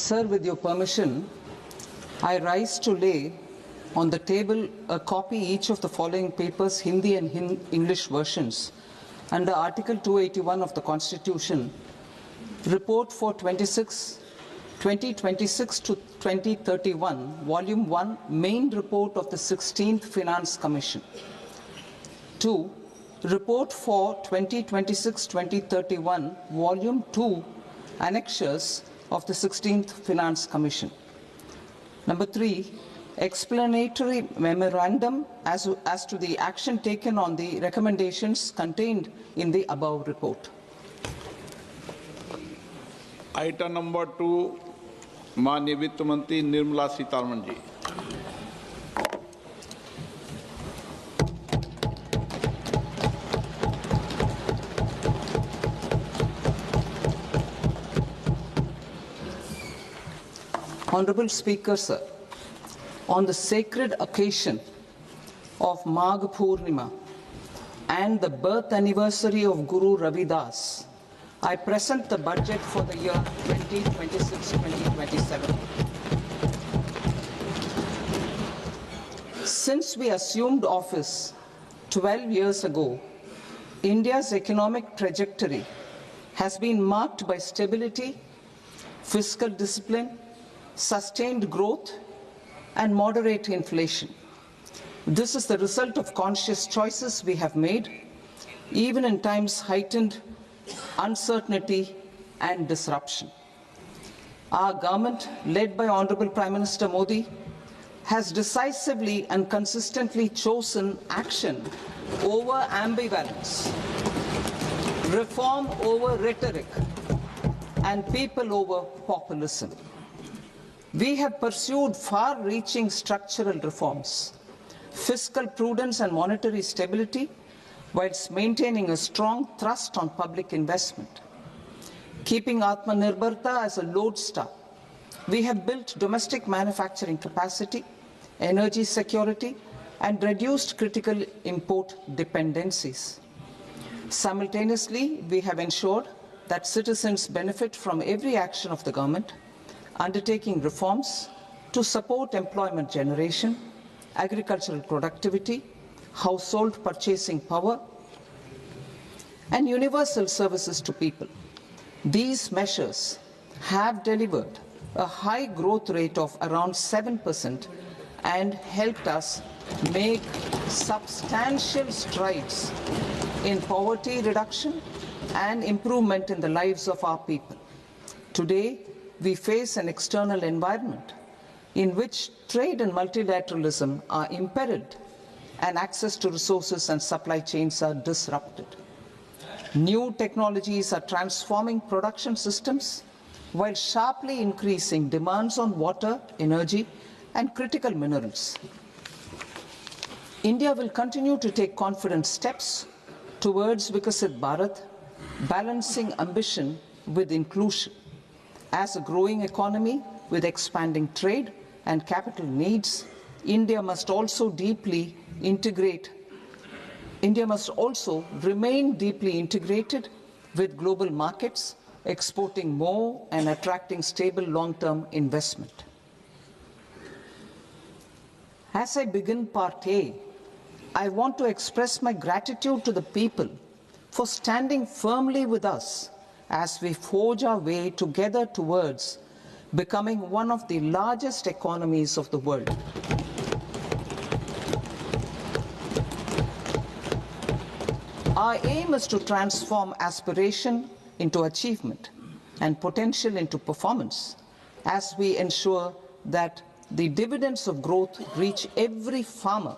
Sir, with your permission, I rise to lay on the table a copy each of the following papers, Hindi and English versions, under Article 281 of the Constitution, Report for 2026 to 2031, Volume 1, Main Report of the 16th Finance Commission. 2. Report for 2026-2031, Volume 2, Annexures of the 16th Finance Commission. Number 3, explanatory memorandum as to the action taken on the recommendations contained in the above report. Item number 2, माननीय वित्त मंत्री Nirmala Sitharaman ji. Honorable Speaker, sir, on the sacred occasion of Magh Purnima and the birth anniversary of Guru Ravidas, I present the budget for the year 2026-2027. Since we assumed office 12 years ago, India's economic trajectory has been marked by stability, fiscal discipline, sustained growth, and moderate inflation. This is the result of conscious choices we have made, even in times heightened uncertainty and disruption. Our government, led by Honorable Prime Minister Modi, has decisively and consistently chosen action over ambivalence, reform over rhetoric, and people over populism. We have pursued far-reaching structural reforms, fiscal prudence and monetary stability, whilst maintaining a strong thrust on public investment. Keeping Atmanirbharta as a lodestar, we have built domestic manufacturing capacity, energy security, and reduced critical import dependencies. Simultaneously, we have ensured that citizens benefit from every action of the government, undertaking reforms to support employment generation, agricultural productivity, household purchasing power, and universal services to people. These measures have delivered a high growth rate of around 7% and helped us make substantial strides in poverty reduction and improvement in the lives of our people. Today, we face an external environment in which trade and multilateralism are imperiled and access to resources and supply chains are disrupted. New technologies are transforming production systems while sharply increasing demands on water, energy, and critical minerals. India will continue to take confident steps towards Vikasit Bharat, balancing ambition with inclusion. As a growing economy with expanding trade and capital needs, India must also remain deeply integrated with global markets, exporting more and attracting stable long-term investment. As I begin Part A, I want to express my gratitude to the people for standing firmly with us as we forge our way together towards becoming one of the largest economies of the world. Our aim is to transform aspiration into achievement and potential into performance as we ensure that the dividends of growth reach every farmer,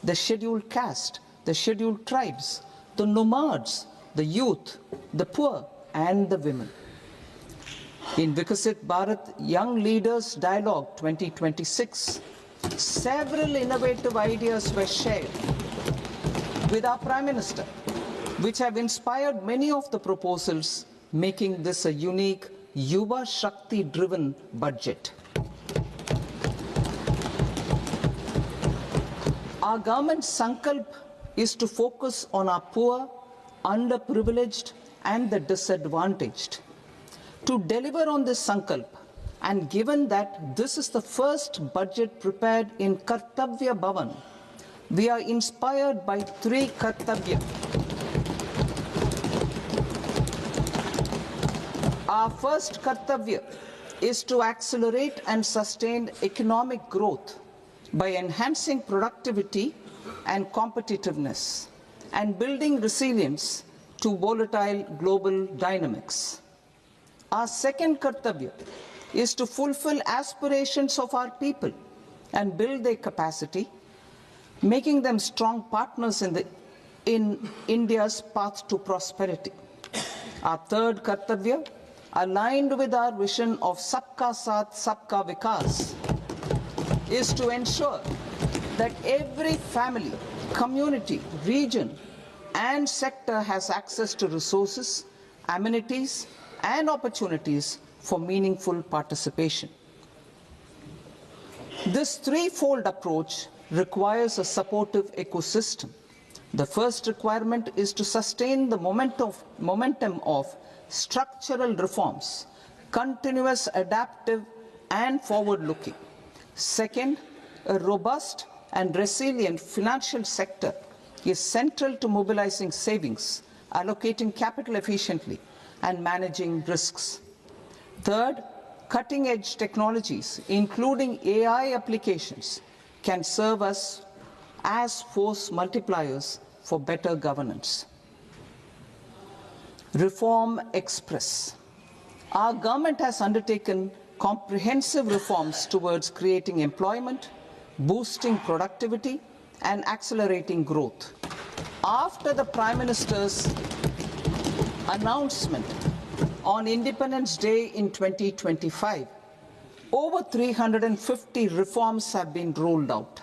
the scheduled caste, the scheduled tribes, the nomads, the youth, the poor, and the women. In Vikasit Bharat Young Leaders Dialogue 2026, several innovative ideas were shared with our Prime Minister, which have inspired many of the proposals, making this a unique Yuva Shakti-driven budget. Our government's sankalp is to focus on our poor, underprivileged, and the disadvantaged. To deliver on this sankalp, And given that this is the first budget prepared in Kartavya Bhavan, we are inspired by three Kartavya. Our first Kartavya is to accelerate and sustain economic growth by enhancing productivity and competitiveness and building resilience to volatile global dynamics. Our second Kartavya is to fulfill aspirations of our people and build their capacity, making them strong partners in India's path to prosperity. Our third Kartavya, aligned with our vision of Sabka Saath, Sabka Vikas, is to ensure that every family, community, region, and sector has access to resources, amenities, and opportunities for meaningful participation. This threefold approach requires a supportive ecosystem. The first requirement is to sustain the momentum of structural reforms, continuous, adaptive, and forward-looking. Second, a robust and resilient financial sector is central to mobilizing savings, allocating capital efficiently, and managing risks. Third, cutting-edge technologies, including AI applications, can serve us as force multipliers for better governance. Reform Express. Our government has undertaken comprehensive reforms towards creating employment, boosting productivity, and accelerating growth. After the Prime Minister's announcement on Independence Day in 2025, over 350 reforms have been rolled out.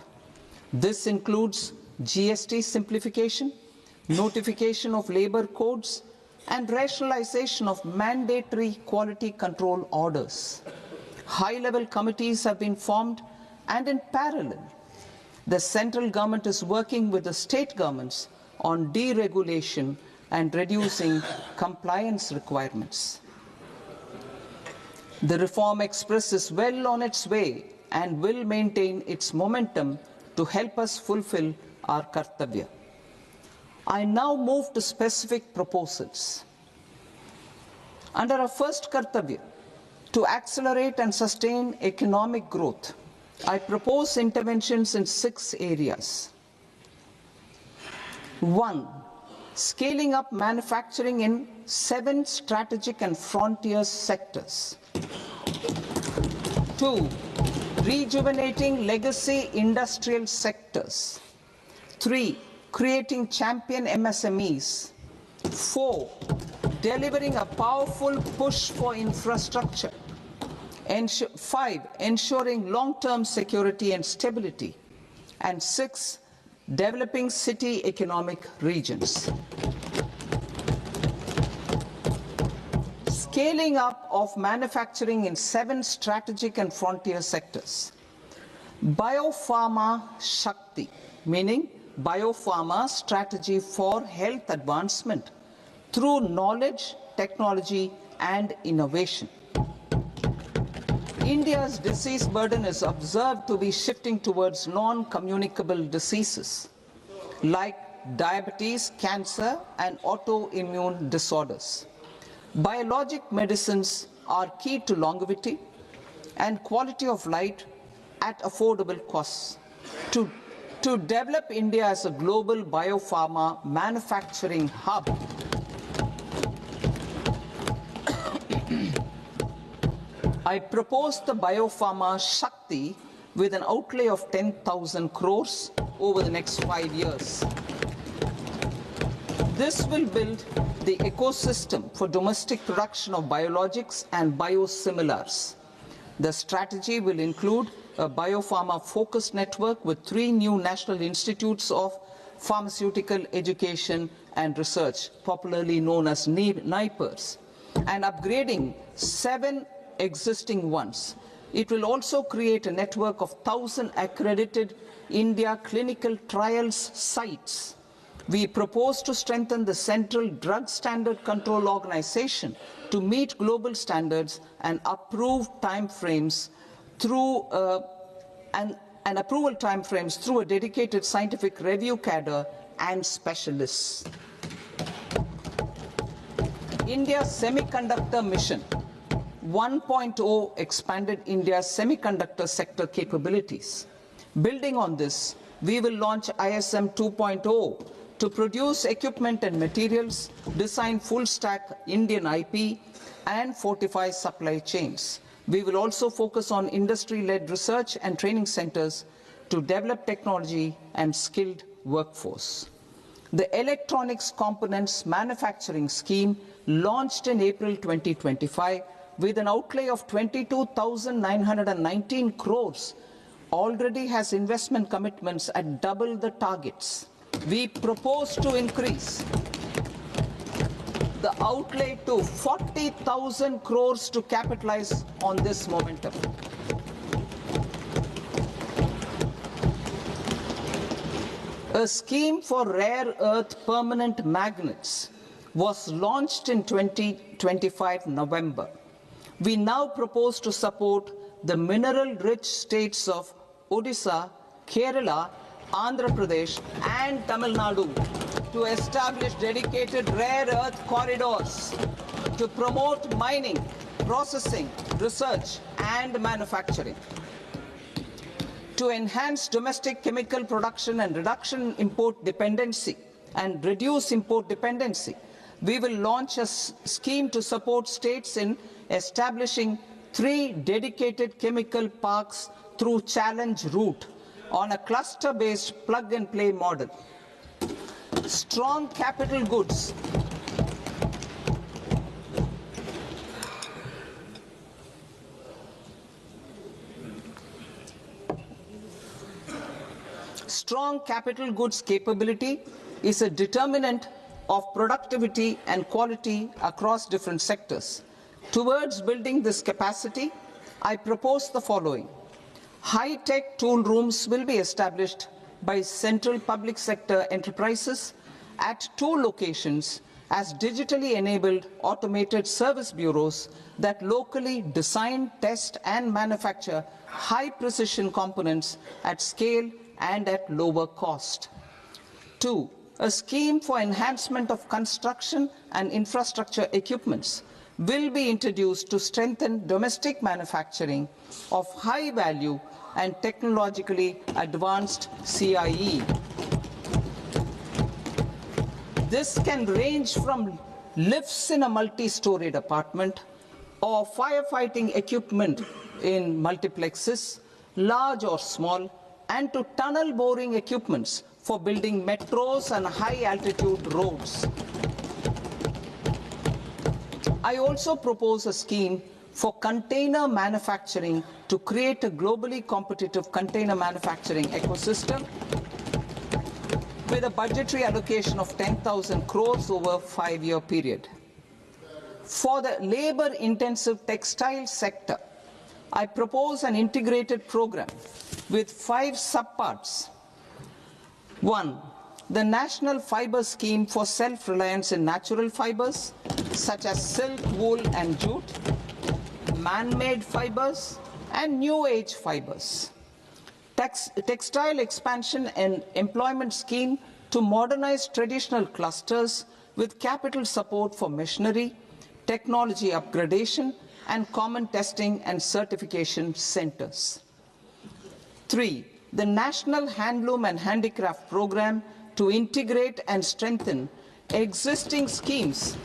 This includes GST simplification, notification of labor codes, and rationalization of mandatory quality control orders. High-level committees have been formed, and in parallel, the central government is working with the state governments on deregulation and reducing compliance requirements. The Reform Express is well on its way and will maintain its momentum to help us fulfill our Kartavya. I now move to specific proposals. Under our first Kartavya, to accelerate and sustain economic growth, I propose interventions in 6 areas. 1. Scaling up manufacturing in 7 strategic and frontier sectors. 2. Rejuvenating legacy industrial sectors. 3. Creating champion MSMEs. 4. Delivering a powerful push for infrastructure. 5. Ensuring long-term security and stability. And 6. Developing city economic regions. Scaling up of manufacturing in 7 strategic and frontier sectors. Biopharma Shakti, meaning biopharma strategy for health advancement through knowledge, technology, and innovation. India's disease burden is observed to be shifting towards non-communicable diseases like diabetes, cancer, and autoimmune disorders. Biologic medicines are key to longevity and quality of life at affordable costs. To develop India as a global biopharma manufacturing hub, I propose the Biopharma Shakti with an outlay of 10,000 crores over the next 5 years. This will build the ecosystem for domestic production of biologics and biosimilars. The strategy will include a biopharma-focused network with 3 new national institutes of pharmaceutical education and research, popularly known as NIPERs, and upgrading 7 existing ones. It will also create a network of 1,000 accredited India clinical trials sites We propose to strengthen the Central Drug Standard Control Organization to meet global standards and approve timeframes through and approval timeframes through a dedicated scientific review cadre and specialists. India's Semiconductor Mission 1.0 expanded India's semiconductor sector capabilities. Building on this, we will launch ISM 2.0 to produce equipment and materials, design full-stack Indian IP, and fortify supply chains. We will also focus on industry-led research and training centers to develop technology and skilled workforce. The Electronics Components Manufacturing Scheme, launched in April 2025 with an outlay of 22,919 crores, already has investment commitments at double the targets. We propose to increase the outlay to 40,000 crores to capitalize on this momentum. A scheme for rare earth permanent magnets was launched in 2025 November. We now propose to support the mineral-rich states of Odisha, Kerala, Andhra Pradesh, and Tamil Nadu to establish dedicated rare earth corridors to promote mining, processing, research, and manufacturing. To enhance domestic chemical production and reduction import dependency and reduce import dependency, we will launch a scheme to support states in establishing 3 dedicated chemical parks through challenge route on a cluster-based plug-and-play model. Strong capital goods. Strong capital goods capability is a determinant of productivity and quality across different sectors. Towards building this capacity, I propose the following. High-tech tool rooms will be established by central public sector enterprises at 2 locations as digitally enabled automated service bureaus that locally design, test, and manufacture high-precision components at scale and at lower cost. 2. A scheme for enhancement of construction and infrastructure equipments will be introduced to strengthen domestic manufacturing of high value and technologically advanced CIE. This can range from lifts in a multi-storied apartment or firefighting equipment in multiplexes, large or small, and to tunnel boring equipments for building metros and high-altitude roads. I also propose a scheme for container manufacturing to create a globally competitive container manufacturing ecosystem with a budgetary allocation of 10,000 crores over a 5-year period. For the labor-intensive textile sector, I propose an integrated program with 5 subparts. 1. The National Fiber Scheme for self-reliance in natural fibers, such as silk, wool, and jute, man-made fibers, and new-age fibers. Textile expansion and employment scheme to modernize traditional clusters with capital support for machinery, technology upgradation, and common testing and certification centers. 3. The National Handloom and Handicraft Program to integrate and strengthen existing schemes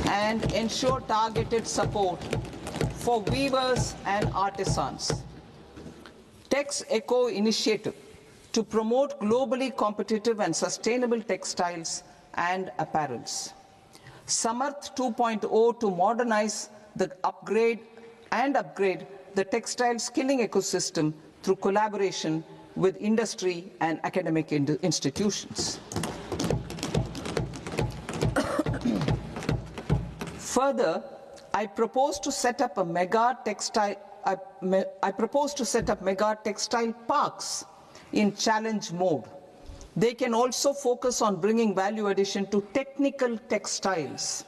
and ensure targeted support for weavers and artisans. Tex Eco Initiative to promote globally competitive and sustainable textiles and apparels. Samarth 2.0 to modernize the upgrade the textile skilling ecosystem through collaboration with industry and academic institutions. Further, I propose to set up mega textile parks in challenge mode They can also focus on bringing value addition to technical textiles.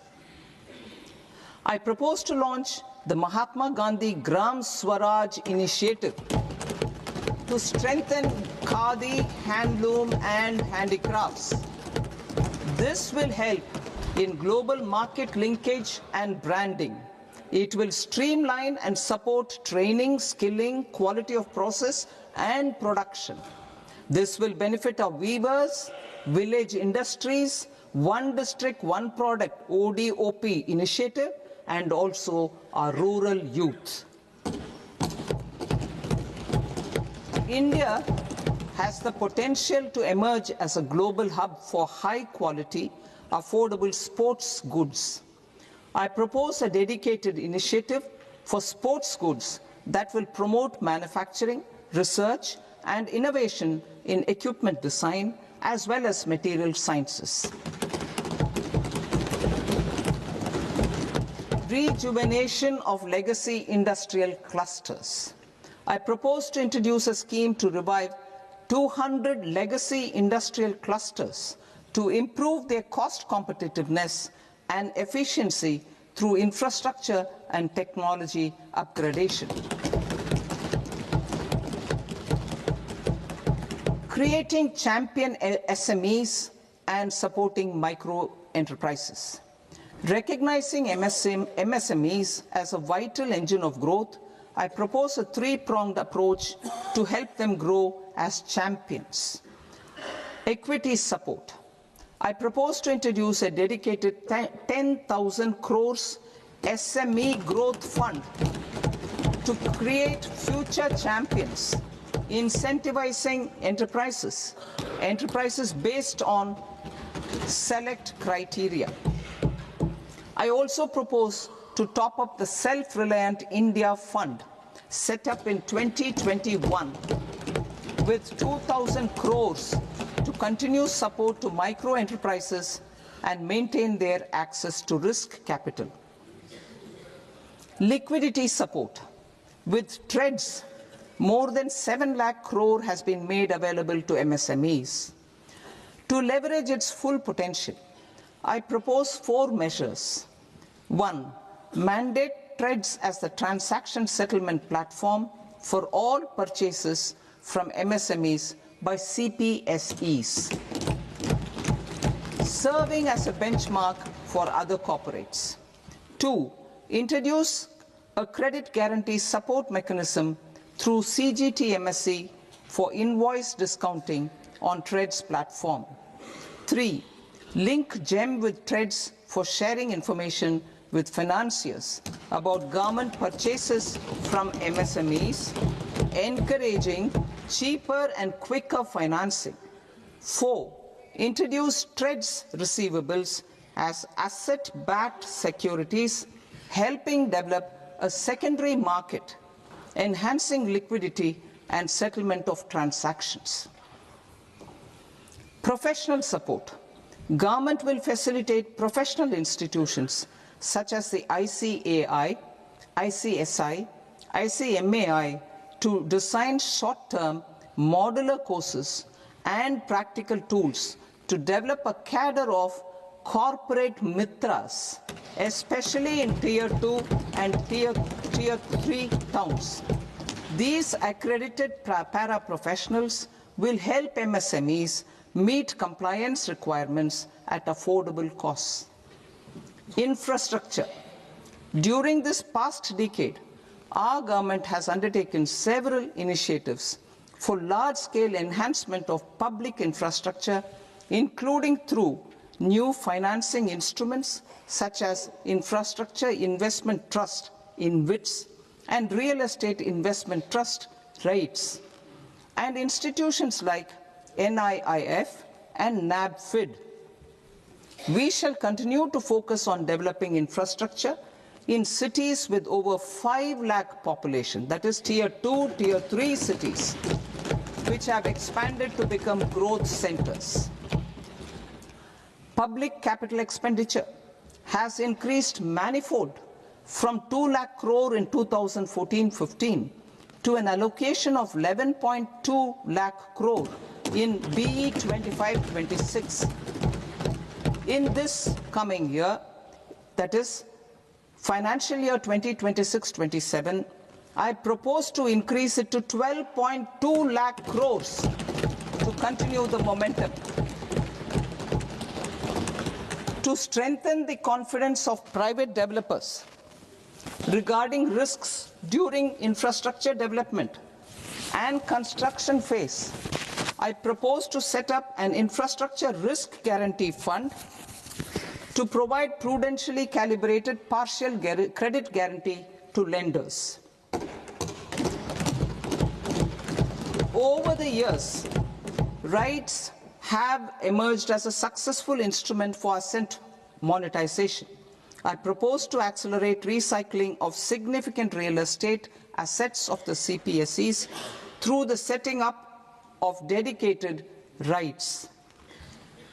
I propose to launch the Mahatma Gandhi Gram Swaraj initiative to strengthen khadi, handloom and handicrafts. This will help in global market linkage and branding. It will streamline and support training, skilling, quality of process and production. This will benefit our weavers, village industries, One District, One Product ODOP initiative and also our rural youth. India has the potential to emerge as a global hub for high quality, affordable sports goods. I propose a dedicated initiative for sports goods that will promote manufacturing, research and innovation in equipment design as well as material sciences. Rejuvenation of legacy industrial clusters. I propose to introduce a scheme to revive 200 legacy industrial clusters to improve their cost competitiveness and efficiency through infrastructure and technology upgradation. Creating champion SMEs and supporting micro enterprises. Recognizing MSMEs as a vital engine of growth, I propose a three-pronged approach to help them grow as champions. Equity support. I propose to introduce a dedicated 10,000 crores SME growth fund to create future champions, incentivizing enterprises based on select criteria. I also propose to top up the Self-Reliant India Fund set up in 2021 with 2,000 crores to continue support to micro enterprises and maintain their access to risk capital. Liquidity support. With TREDS, more than 7 lakh crore has been made available to MSMEs. To leverage its full potential, I propose 4 measures. 1. Mandate TREDS as the transaction settlement platform for all purchases from MSMEs by CPSEs, serving as a benchmark for other corporates. 2. Introduce a credit guarantee support mechanism through CGTMSE for invoice discounting on TREDS platform. 3. Link GEM with TREDS for sharing information with financiers about government purchases from MSMEs, encouraging cheaper and quicker financing. 4. Introduce TREDS receivables as asset-backed securities, helping develop a secondary market, enhancing liquidity and settlement of transactions. Professional support. Government will facilitate professional institutions such as the ICAI, ICSI, ICMAI to design short-term modular courses and practical tools to develop a cadre of corporate mitras, especially in Tier 2 and Tier 3 towns. These accredited para-professionals will help MSMEs meet compliance requirements at affordable costs. Infrastructure. During this past decade, our government has undertaken several initiatives for large-scale enhancement of public infrastructure, including through new financing instruments such as Infrastructure Investment Trust (InvITs) and Real Estate Investment Trust (REITs), and institutions like NIIF and NABFID. We shall continue to focus on developing infrastructure in cities with over 5 lakh population, that is Tier 2, Tier 3 cities, which have expanded to become growth centers. Public capital expenditure has increased manifold from 2 lakh crore in 2014-15 to an allocation of 11.2 lakh crore in BE 25-26. In this coming year, that is financial year 2026-27, I propose to increase it to 12.2 lakh crores to continue the momentum. To strengthen the confidence of private developers regarding risks during infrastructure development and construction phase, I propose to set up an infrastructure risk guarantee fund to provide prudentially calibrated partial credit guarantee to lenders. Over the years, RITES have emerged as a successful instrument for asset monetization. I propose to accelerate recycling of significant real estate assets of the CPSEs through the setting up of dedicated RITES.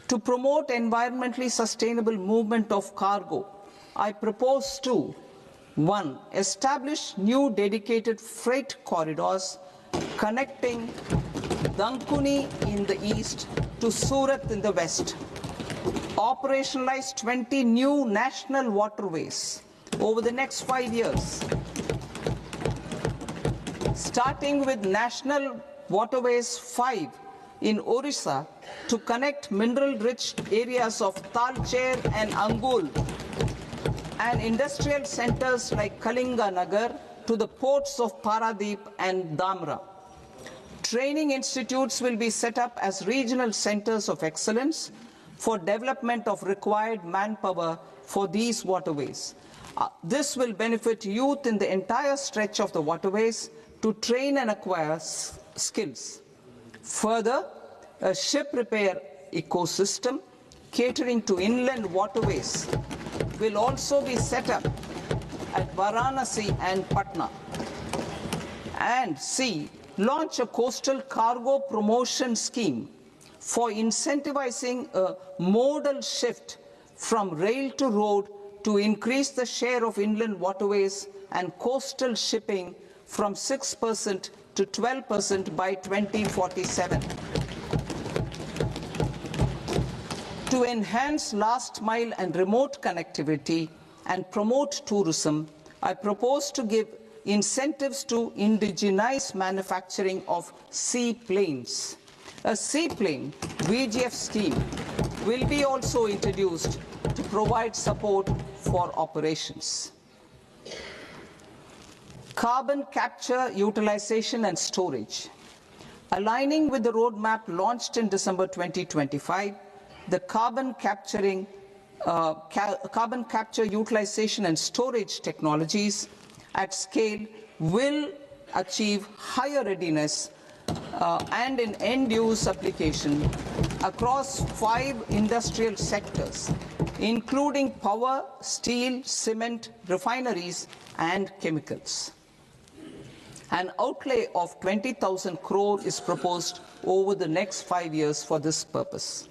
To promote environmentally sustainable movement of cargo, I propose to 1. Establish new dedicated freight corridors connecting Dankuni in the east to Surat in the west. Operationalize 20 new national waterways over the next 5 years. Starting with National Waterways 5 in Orissa to connect mineral-rich areas of Talcher and Angul and industrial centers like Kalinga Nagar to the ports of Paradeep and Dhamra. Training institutes will be set up as regional centers of excellence for development of required manpower for these waterways. This will benefit youth in the entire stretch of the waterways to train and acquire skills. Further, a ship repair ecosystem catering to inland waterways will also be set up at Varanasi and Patna. And C, launch a coastal cargo promotion scheme for incentivizing a modal shift from rail to road to increase the share of inland waterways and coastal shipping from 6% to 12% by 2047. To enhance last mile and remote connectivity and promote tourism, I propose to give incentives to indigenize manufacturing of seaplanes. A seaplane VGF scheme will be also introduced to provide support for operations. Carbon capture, utilization and storage. Aligning with the roadmap launched in December 2025, the carbon capture, utilization and storage technologies at scale will achieve higher readiness and in end-use application across 5 industrial sectors, including power, steel, cement, refineries, and chemicals. An outlay of 20,000 crore is proposed over the next 5 years for this purpose.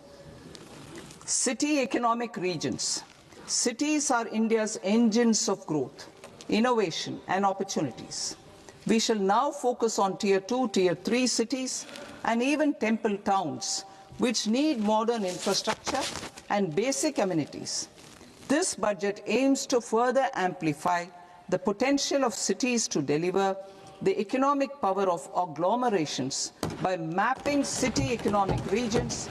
City economic regions. Cities are India's engines of growth, innovation, and opportunities. We shall now focus on Tier 2, Tier 3 cities, and even temple towns, which need modern infrastructure and basic amenities. This budget aims to further amplify the potential of cities to deliver the economic power of agglomerations by mapping city economic regions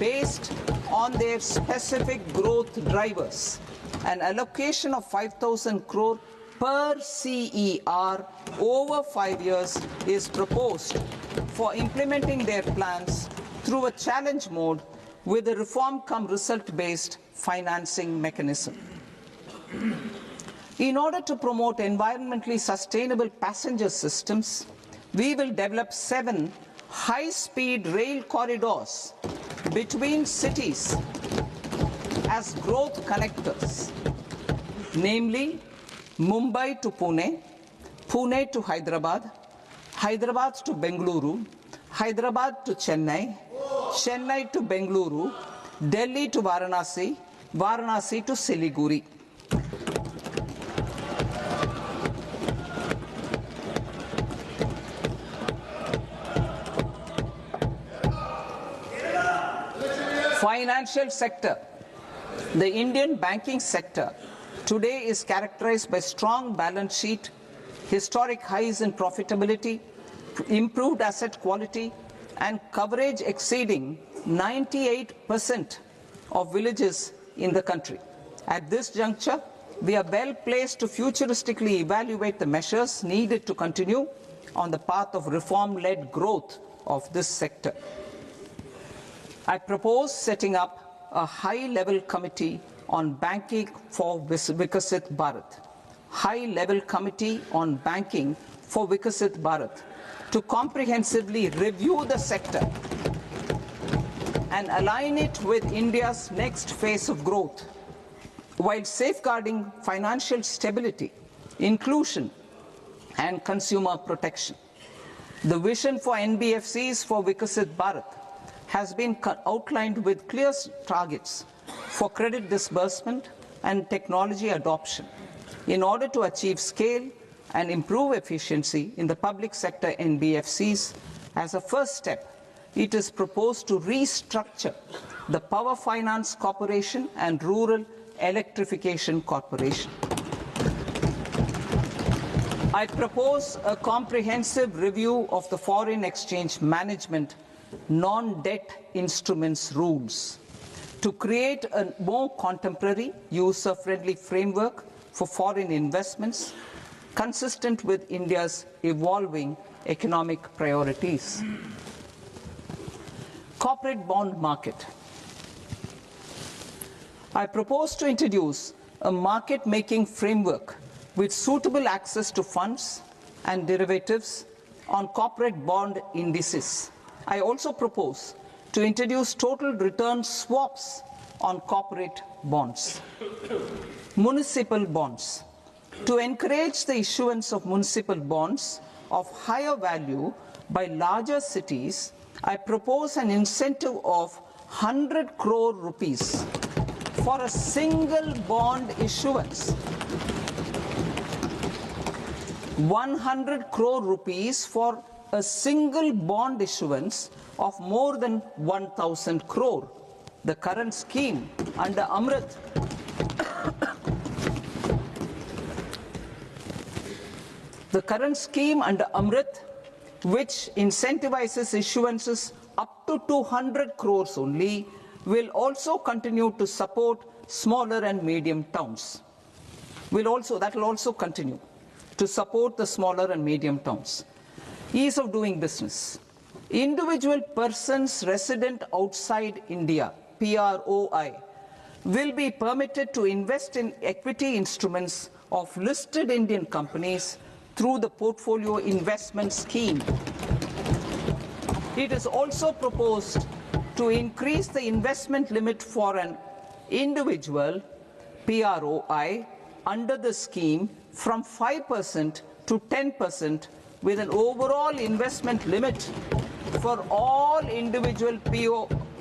based on their specific growth drivers. An allocation of 5,000 crore per CER over 5 years is proposed for implementing their plans through a challenge mode with a reform cum result-based financing mechanism. In order to promote environmentally sustainable passenger systems, we will develop 7 high-speed rail corridors between cities as growth connectors, namely Mumbai to Pune, Pune to Hyderabad, Hyderabad to Bengaluru, Hyderabad to Chennai, Chennai to Bengaluru, Delhi to Varanasi, Varanasi to Siliguri. Financial sector. The Indian banking sector today is characterized by strong balance sheet, historic highs in profitability, improved asset quality, and coverage exceeding 98% of villages in the country. At this juncture, we are well placed to futuristically evaluate the measures needed to continue on the path of reform-led growth of this sector. I propose setting up a high-level committee on banking for Vikasit Bharat. High-level committee on banking for Vikasit Bharat to comprehensively review the sector and align it with India's next phase of growth, while safeguarding financial stability, inclusion, and consumer protection. The vision for NBFCs for Vikasit Bharat has been outlined with clear targets for credit disbursement and technology adoption in order to achieve scale and improve efficiency in the public sector NBFCs. As a first step, it is proposed to restructure the Power Finance Corporation and Rural Electrification Corporation. I propose a comprehensive review of the foreign exchange management non-debt instruments rules to create a more contemporary, user-friendly framework for foreign investments consistent with India's evolving economic priorities. Corporate bond market. I propose to introduce a market-making framework with suitable access to funds and derivatives on corporate bond indices. I also propose to introduce total return swaps on corporate bonds. Municipal bonds. To encourage the issuance of municipal bonds of higher value by larger cities, I propose an incentive of 100 crore rupees for a single bond issuance. 100 crore rupees for a single bond issuance of more than 1,000 crore. The current scheme under Amrit which incentivizes issuances up to 200 crores only, will also continue to support smaller and medium towns. That will also continue to support the smaller and medium towns. Ease of doing business. Individual persons resident outside India, PROI, will be permitted to invest in equity instruments of listed Indian companies through the Portfolio Investment Scheme. It is also proposed to increase the investment limit for an individual PROI under the scheme from 5% to 10%, with an overall investment limit for all individual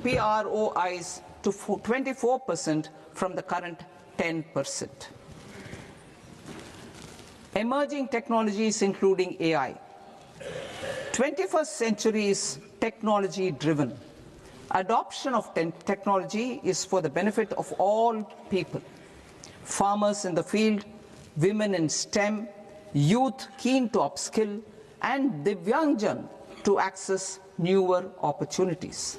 PROIs to 24% from the current 10%. Emerging technologies including AI. 21st century is technology-driven. Adoption of technology is for the benefit of all people. Farmers in the field, women in STEM, youth keen to upskill, and Divyangjan to access newer opportunities.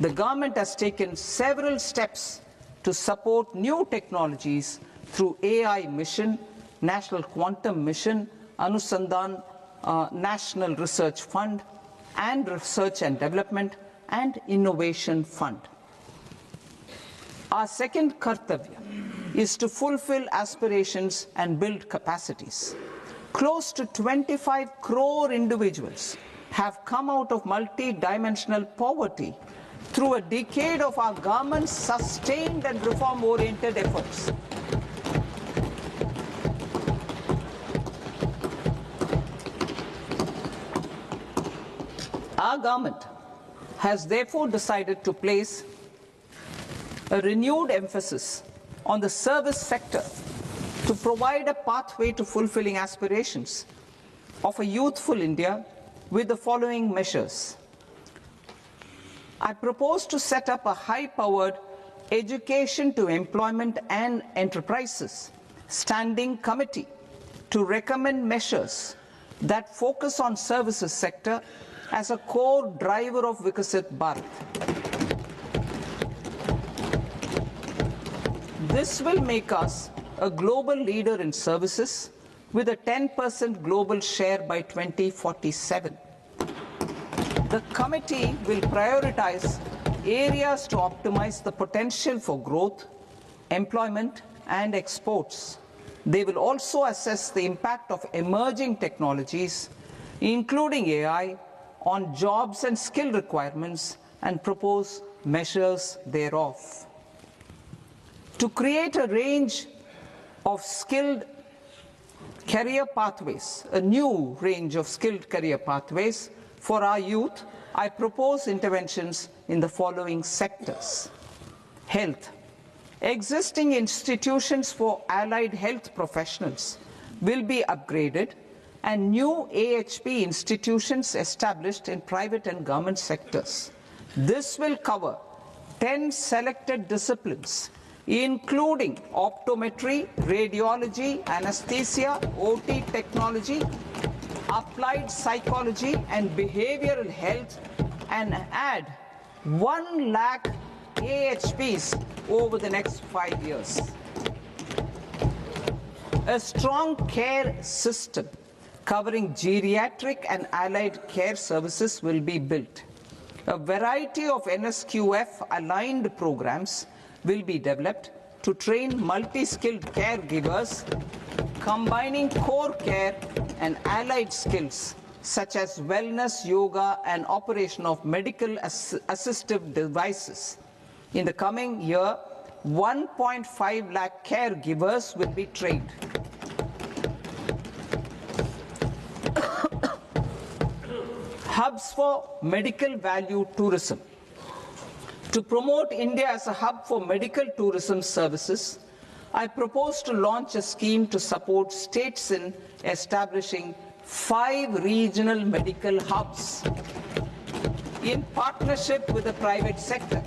The government has taken several steps to support new technologies through AI Mission, National Quantum Mission, Anusandhan National Research Fund, and Research and Development and Innovation Fund. Our second kartavya is to fulfill aspirations and build capacities. Close to 25 crore individuals have come out of multi-dimensional poverty through a decade of our government's sustained and reform-oriented efforts. Our government has therefore decided to place a renewed emphasis on the service sector to provide a pathway to fulfilling aspirations of a youthful India with the following measures. I propose to set up a high-powered Education to Employment and Enterprises Standing Committee to recommend measures that focus on services sector as a core driver of Vikasit Bharat. This will make us a global leader in services with a 10% global share by 2047. The committee will prioritize areas to optimize the potential for growth, employment, and exports. They will also assess the impact of emerging technologies, including AI, on jobs and skill requirements and propose measures thereof. To create a range of skilled career pathways, a new range of skilled career pathways for our youth, I propose interventions in the following sectors. Health. Existing institutions for allied health professionals will be upgraded and new AHP institutions established in private and government sectors. This will cover 10 selected disciplines, including optometry, radiology, anesthesia, OT technology, applied psychology and behavioral health, and add 1 lakh AHPs over the next 5 years. A strong care system covering geriatric and allied care services will be built. A variety of NSQF-aligned programs will be developed to train multi-skilled caregivers, combining core care and allied skills such as wellness, yoga, and operation of medical assistive devices. In the coming year, 1.5 lakh caregivers will be trained. Hubs for medical value tourism. To promote India as a hub for medical tourism services, I propose to launch a scheme to support states in establishing 5 regional medical hubs in partnership with the private sector.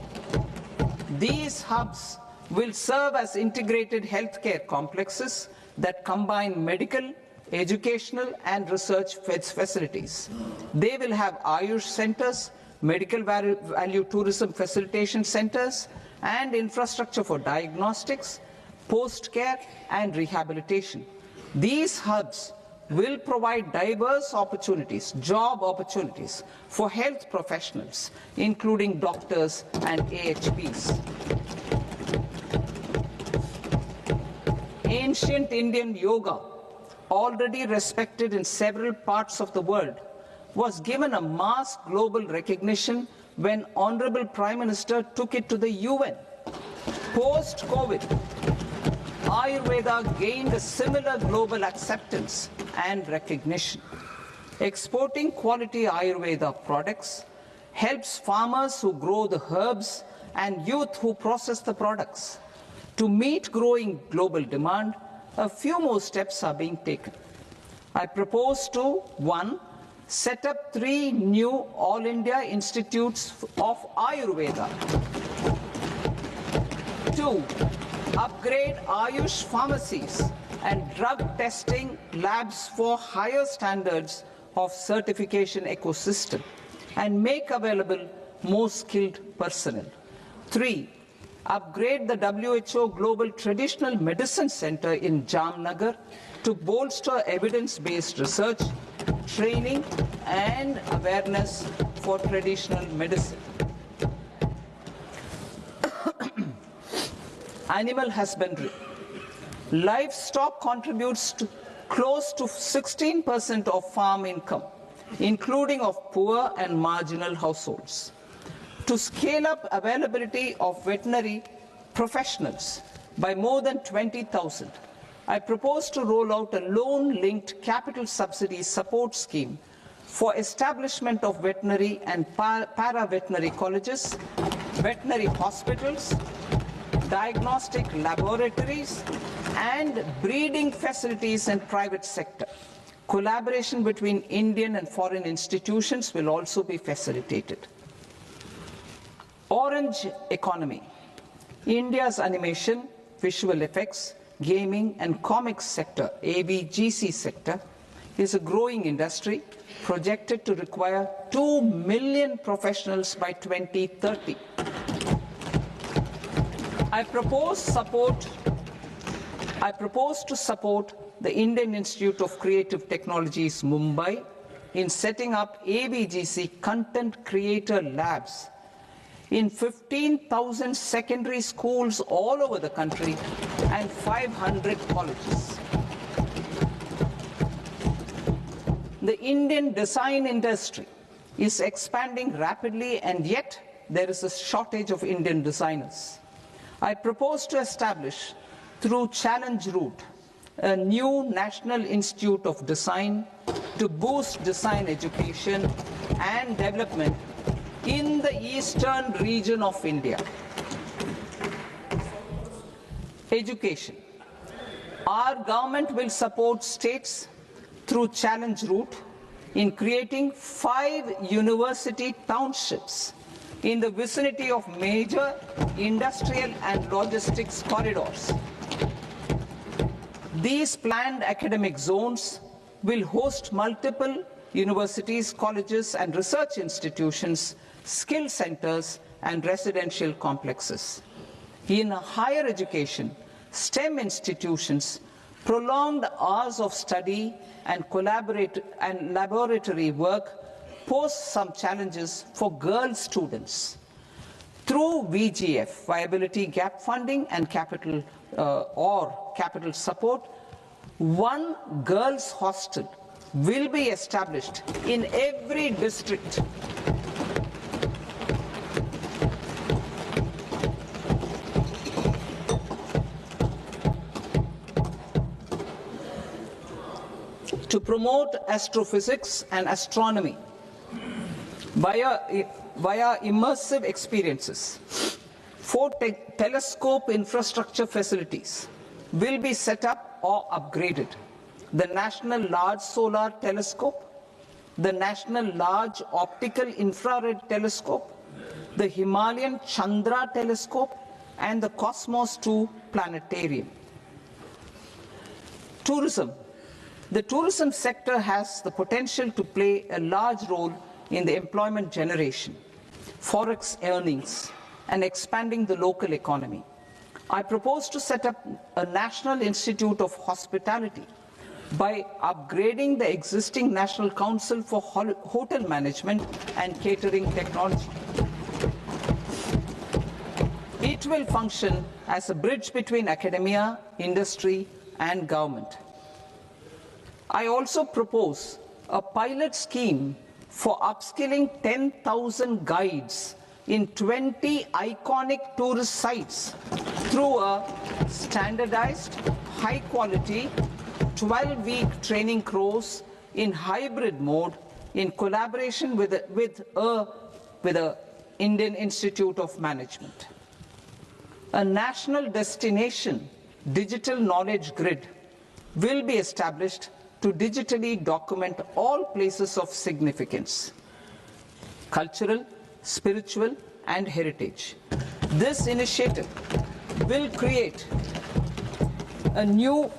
These hubs will serve as integrated healthcare complexes that combine medical, educational, and research facilities. They will have Ayush centers, medical value tourism facilitation centers, and infrastructure for diagnostics, post-care, and rehabilitation. These hubs will provide diverse opportunities, job opportunities for health professionals, including doctors and AHPs. Ancient Indian yoga, already respected in several parts of the world, was given a mass global recognition when Honorable Prime Minister took it to the UN. Post-COVID, Ayurveda gained a similar global acceptance and recognition. Exporting quality Ayurveda products helps farmers who grow the herbs and youth who process the products. To meet growing global demand, a few more steps are being taken. I propose to 1. Set up 3 new All India Institutes of Ayurveda. 2. Upgrade Ayush pharmacies and drug testing labs for higher standards of certification ecosystem and make available more skilled personnel. 3. Upgrade the WHO Global Traditional Medicine Center in Jamnagar to bolster evidence-based research, training, and awareness for traditional medicine. Animal husbandry. Livestock contributes to close to 16% of farm income, including of poor and marginal households. To scale up availability of veterinary professionals by more than 20,000, I propose to roll out a loan-linked capital subsidy support scheme for establishment of veterinary and para-veterinary colleges, veterinary hospitals, diagnostic laboratories, and breeding facilities in private sector. Collaboration between Indian and foreign institutions will also be facilitated. Orange economy. India's animation, visual effects, gaming and comics sector, AVGC sector, is a growing industry projected to require 2 million professionals by 2030. I propose to support the Indian Institute of Creative Technologies, Mumbai, in setting up AVGC content creator labs in 15,000 secondary schools all over the country and 500 colleges. The Indian design industry is expanding rapidly, and yet there is a shortage of Indian designers. I propose to establish, through Challenge Route, a new National Institute of Design to boost design education and development in the eastern region of India. Education. Our government will support states through Challenge Route in creating 5 university townships in the vicinity of major industrial and logistics corridors. These planned academic zones will host multiple universities, colleges and research institutions, skill centers and residential complexes. In higher education, STEM institutions, prolonged hours of study and laboratory work pose some challenges for girl students. Through VGF, Viability Gap Funding and capital support, one girls' hostel will be established in every district. To promote astrophysics and astronomy via immersive experiences, 4 telescope infrastructure facilities will be set up or upgraded. The National Large Solar Telescope, the National Large Optical Infrared Telescope, the Himalayan Chandra Telescope, and the Cosmos 2 Planetarium. Tourism. The tourism sector has the potential to play a large role in the employment generation, forex earnings, and expanding the local economy. I propose to set up a National Institute of Hospitality by upgrading the existing National Council for Hotel Management and Catering Technology. It will function as a bridge between academia, industry, and government. I also propose a pilot scheme for upskilling 10,000 guides in 20 iconic tourist sites through a standardized, high-quality, 12-week training course in hybrid mode in collaboration with the Indian Institute of Management. A national destination digital knowledge grid will be established to digitally document all places of significance, cultural, spiritual, and heritage. This initiative will create a new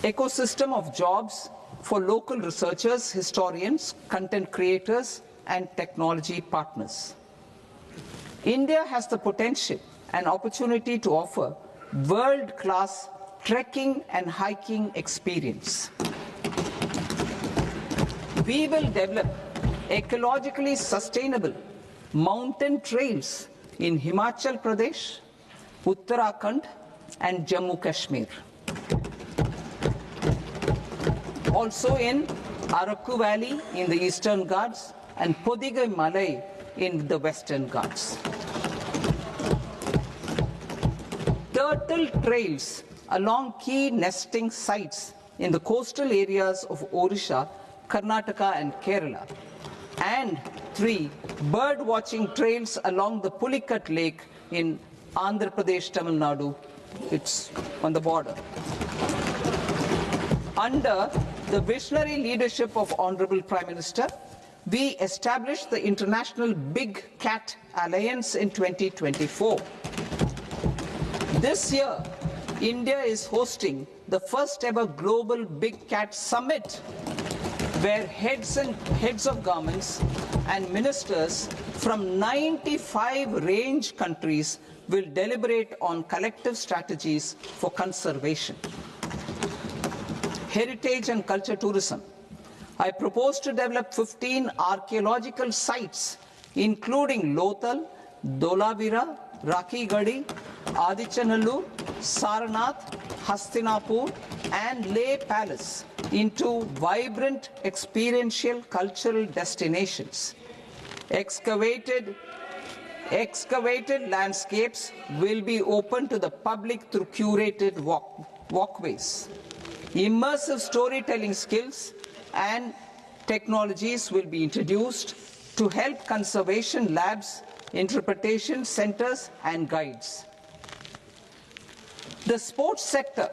ecosystem of jobs for local researchers, historians, content creators, and technology partners. India has the potential and opportunity to offer world-class trekking and hiking experience. We will develop ecologically sustainable mountain trails in Himachal Pradesh, Uttarakhand, and Jammu Kashmir. Also in Araku Valley in the Eastern Ghats and Podigai Malai in the Western Ghats. Turtle trails along key nesting sites in the coastal areas of Odisha, Karnataka, and Kerala. And 3 bird watching trails along the Pulikat Lake in Andhra Pradesh, Tamil Nadu. It's on the border. Under the visionary leadership of Honorable Prime Minister, we established the International Big Cat Alliance in 2024. This year, India is hosting the first ever Global Big Cat Summit, where heads of governments and ministers from 95 range countries will deliberate on collective strategies for conservation. Heritage and culture tourism. I propose to develop 15 archaeological sites, including Lothal, Dholavira, Rakhi Gadi, Adichanallur, Sarnath, Hastinapur, and Leh Palace into vibrant experiential cultural destinations. Excavated landscapes will be open to the public through curated walkways. Immersive storytelling skills and technologies will be introduced to help conservation labs, interpretation centers, and guides. The sports sector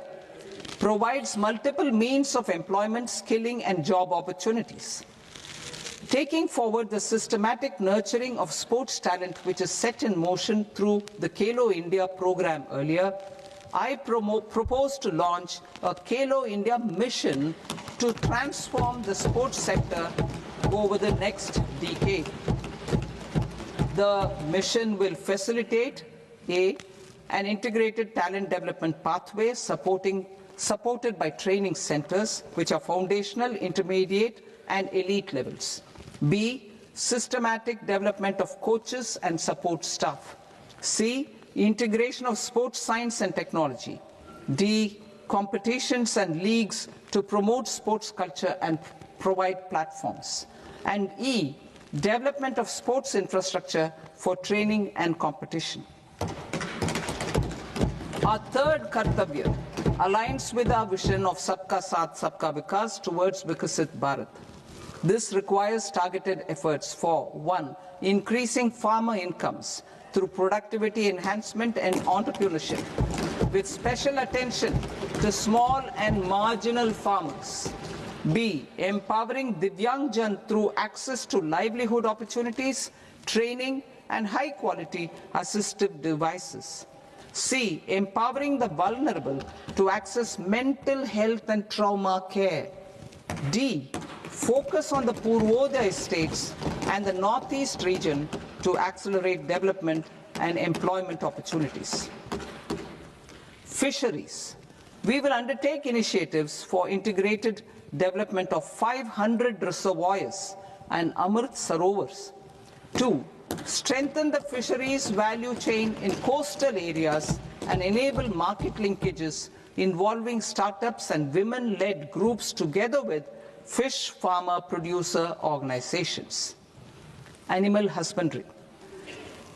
provides multiple means of employment, skilling, and job opportunities. Taking forward the systematic nurturing of sports talent, which is set in motion through the Khelo India program earlier, I propose to launch a Khelo India mission to transform the sports sector over the next decade. The mission will facilitate an integrated talent development pathway supported by training centers, which are foundational, intermediate, and elite levels. B, systematic development of coaches and support staff. C, integration of sports science and technology. D, competitions and leagues to promote sports culture and provide platforms. And E, development of sports infrastructure for training and competition. Our third Kartavya aligns with our vision of Sabka Saath, Sabka Vikas towards Vikasit Bharat. This requires targeted efforts for 1, increasing farmer incomes through productivity enhancement and entrepreneurship, with special attention to small and marginal farmers. B, empowering Divyangjan through access to livelihood opportunities, training, and high-quality assistive devices. C, empowering the vulnerable to access mental health and trauma care. D, focus on the Purvodaya states and the Northeast region to accelerate development and employment opportunities. Fisheries. We will undertake initiatives for integrated development of 500 reservoirs and Amrit Sarovars. 2, strengthen the fisheries value chain in coastal areas and enable market linkages involving startups and women-led groups together with fish farmer producer organizations. Animal husbandry.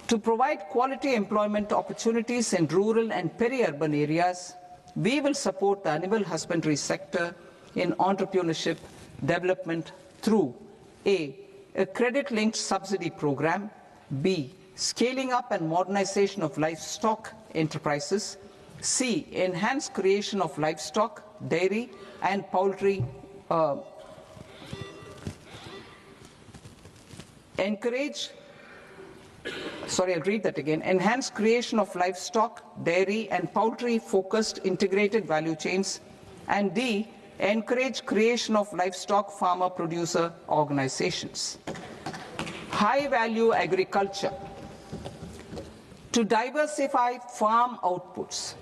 To provide quality employment opportunities in rural and peri-urban areas, we will support the animal husbandry sector in entrepreneurship development through A, credit-linked subsidy program, B, scaling up and modernization of livestock enterprises, C, enhanced creation of livestock, dairy, and poultry enhanced creation of livestock, dairy, and poultry-focused integrated value chains, and D, encourage creation of livestock farmer-producer organizations. High-value agriculture. To diversify farm outputs,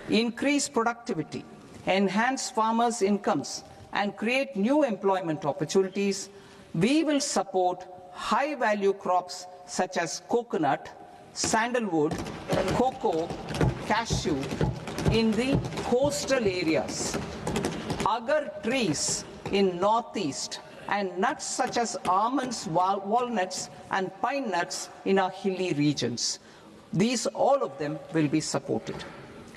increase productivity, enhance farmers' incomes, and create new employment opportunities, we will support high-value crops such as coconut, sandalwood, cocoa, cashew in the coastal areas, agar trees in northeast, and nuts such as almonds, walnuts, and pine nuts in our hilly regions. All of them will be supported.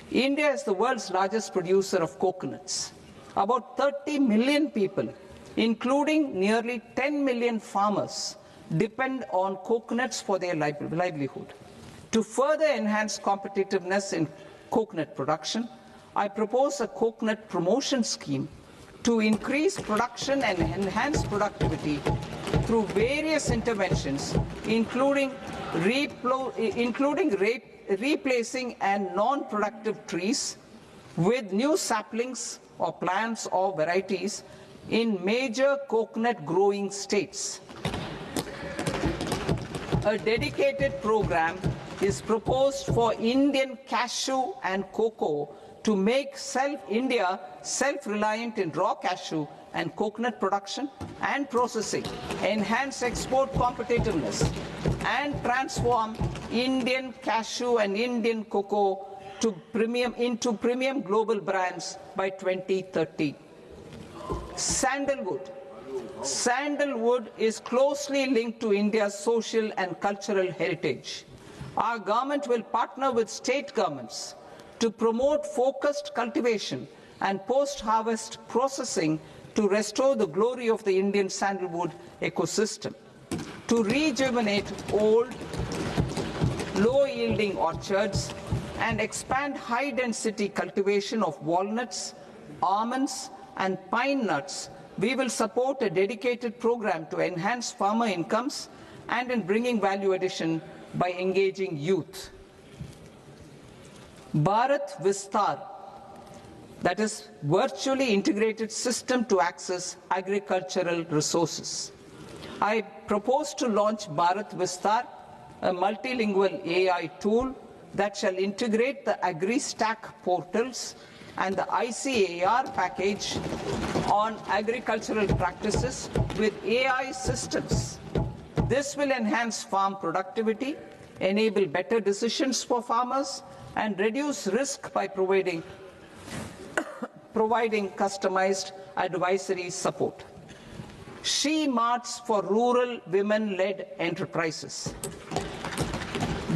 India is the world's largest producer of coconuts. About 30 million people, including nearly 10 million farmers, depend on coconuts for their livelihood. To further enhance competitiveness in coconut production, I propose a coconut promotion scheme to increase production and enhance productivity through various interventions, including replacing and non-productive trees with new saplings or plants or varieties in major coconut growing states. A dedicated program is proposed for Indian cashew and cocoa to make India self-reliant in raw cashew and coconut production and processing, enhance export competitiveness, and transform Indian cashew and Indian cocoa into premium global brands by 2030. Sandalwood. Sandalwood is closely linked to India's social and cultural heritage. Our government will partner with state governments to promote focused cultivation and post-harvest processing to restore the glory of the Indian sandalwood ecosystem, to rejuvenate old, low-yielding orchards, and expand high-density cultivation of walnuts, almonds, and pine nuts. We will support a dedicated program to enhance farmer incomes and in bringing value addition by engaging youth. Bharat Vistar, that is virtually integrated system to access agricultural resources. I propose to launch Bharat Vistar, a multilingual AI tool that shall integrate the AgriStack portals and the ICAR package on agricultural practices with AI systems. This will enhance farm productivity, enable better decisions for farmers, and reduce risk by providing customized advisory support. She Marts for rural women-led enterprises.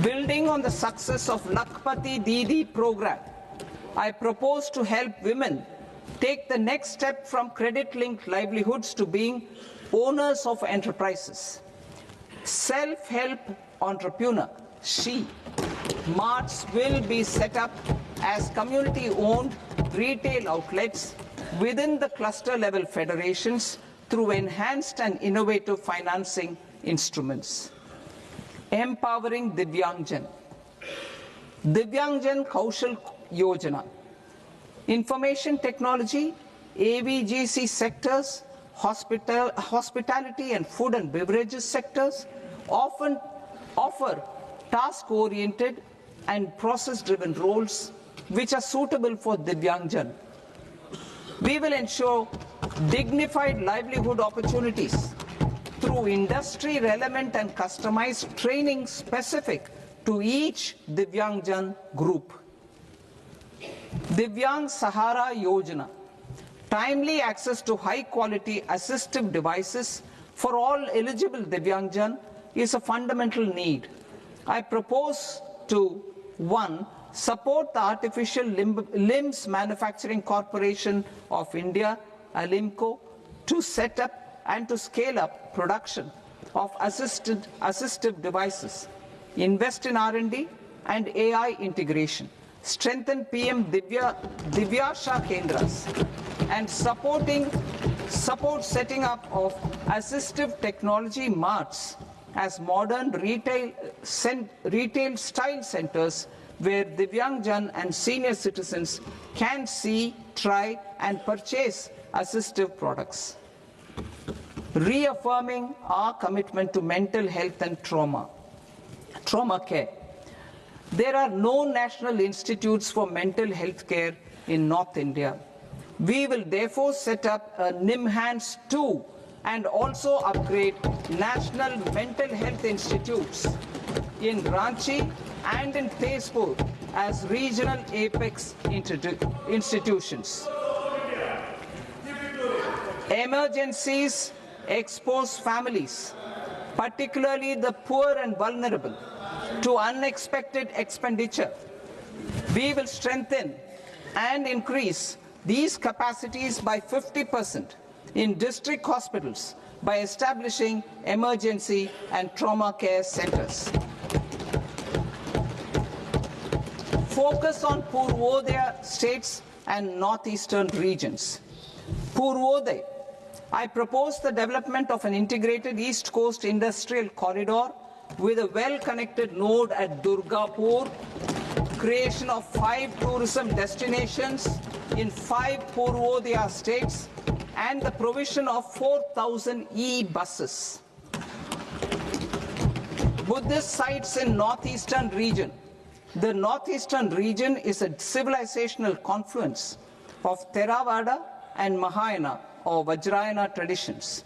Building on the success of Lakpati Didi program, I propose to help women take the next step from credit-linked livelihoods to being owners of enterprises. Self-help entrepreneur, She Marts will be set up as community-owned retail outlets within the cluster-level federations through enhanced and innovative financing instruments. Empowering Divyangjan. Divyangjan Kaushal Yojana. Information technology, AVGC sectors, hospitality and food and beverages sectors often offer task-oriented and process-driven roles which are suitable for Divyangjan. We will ensure dignified livelihood opportunities through industry-relevant and customized training specific to each Divyangjan group. Divyang Sahara Yojana. Timely access to high-quality assistive devices for all eligible Divyangjan is a fundamental need. I propose to 1. Support the Artificial Limbs Manufacturing Corporation of India, ALIMCO, to set up and to scale up production of assistive devices, invest in R&D and AI integration, strengthen PM Divyasha Kendras, and support setting up of assistive technology marts as modern retail style centers where Divyangjan and senior citizens can see, try and purchase assistive products. Reaffirming our commitment to mental health and trauma care. There are no national institutes for mental health care in North India. We will therefore set up a NIMHANS 2 and also upgrade national mental health institutes in Ranchi and in Tezpur as regional apex institutions. Emergencies expose families, particularly the poor and vulnerable, to unexpected expenditure. We will strengthen and increase these capacities by 50% in district hospitals by establishing emergency and trauma care centers. Focus on Purvodaya states and northeastern regions. Purvodaya, I propose the development of an integrated East Coast industrial corridor with a well-connected node at Durgapur, creation of 5 tourism destinations in 5 Purvodaya states, and the provision of 4,000 e-buses. Buddhist sites in northeastern region. The northeastern region is a civilizational confluence of Theravada and Mahayana or Vajrayana traditions.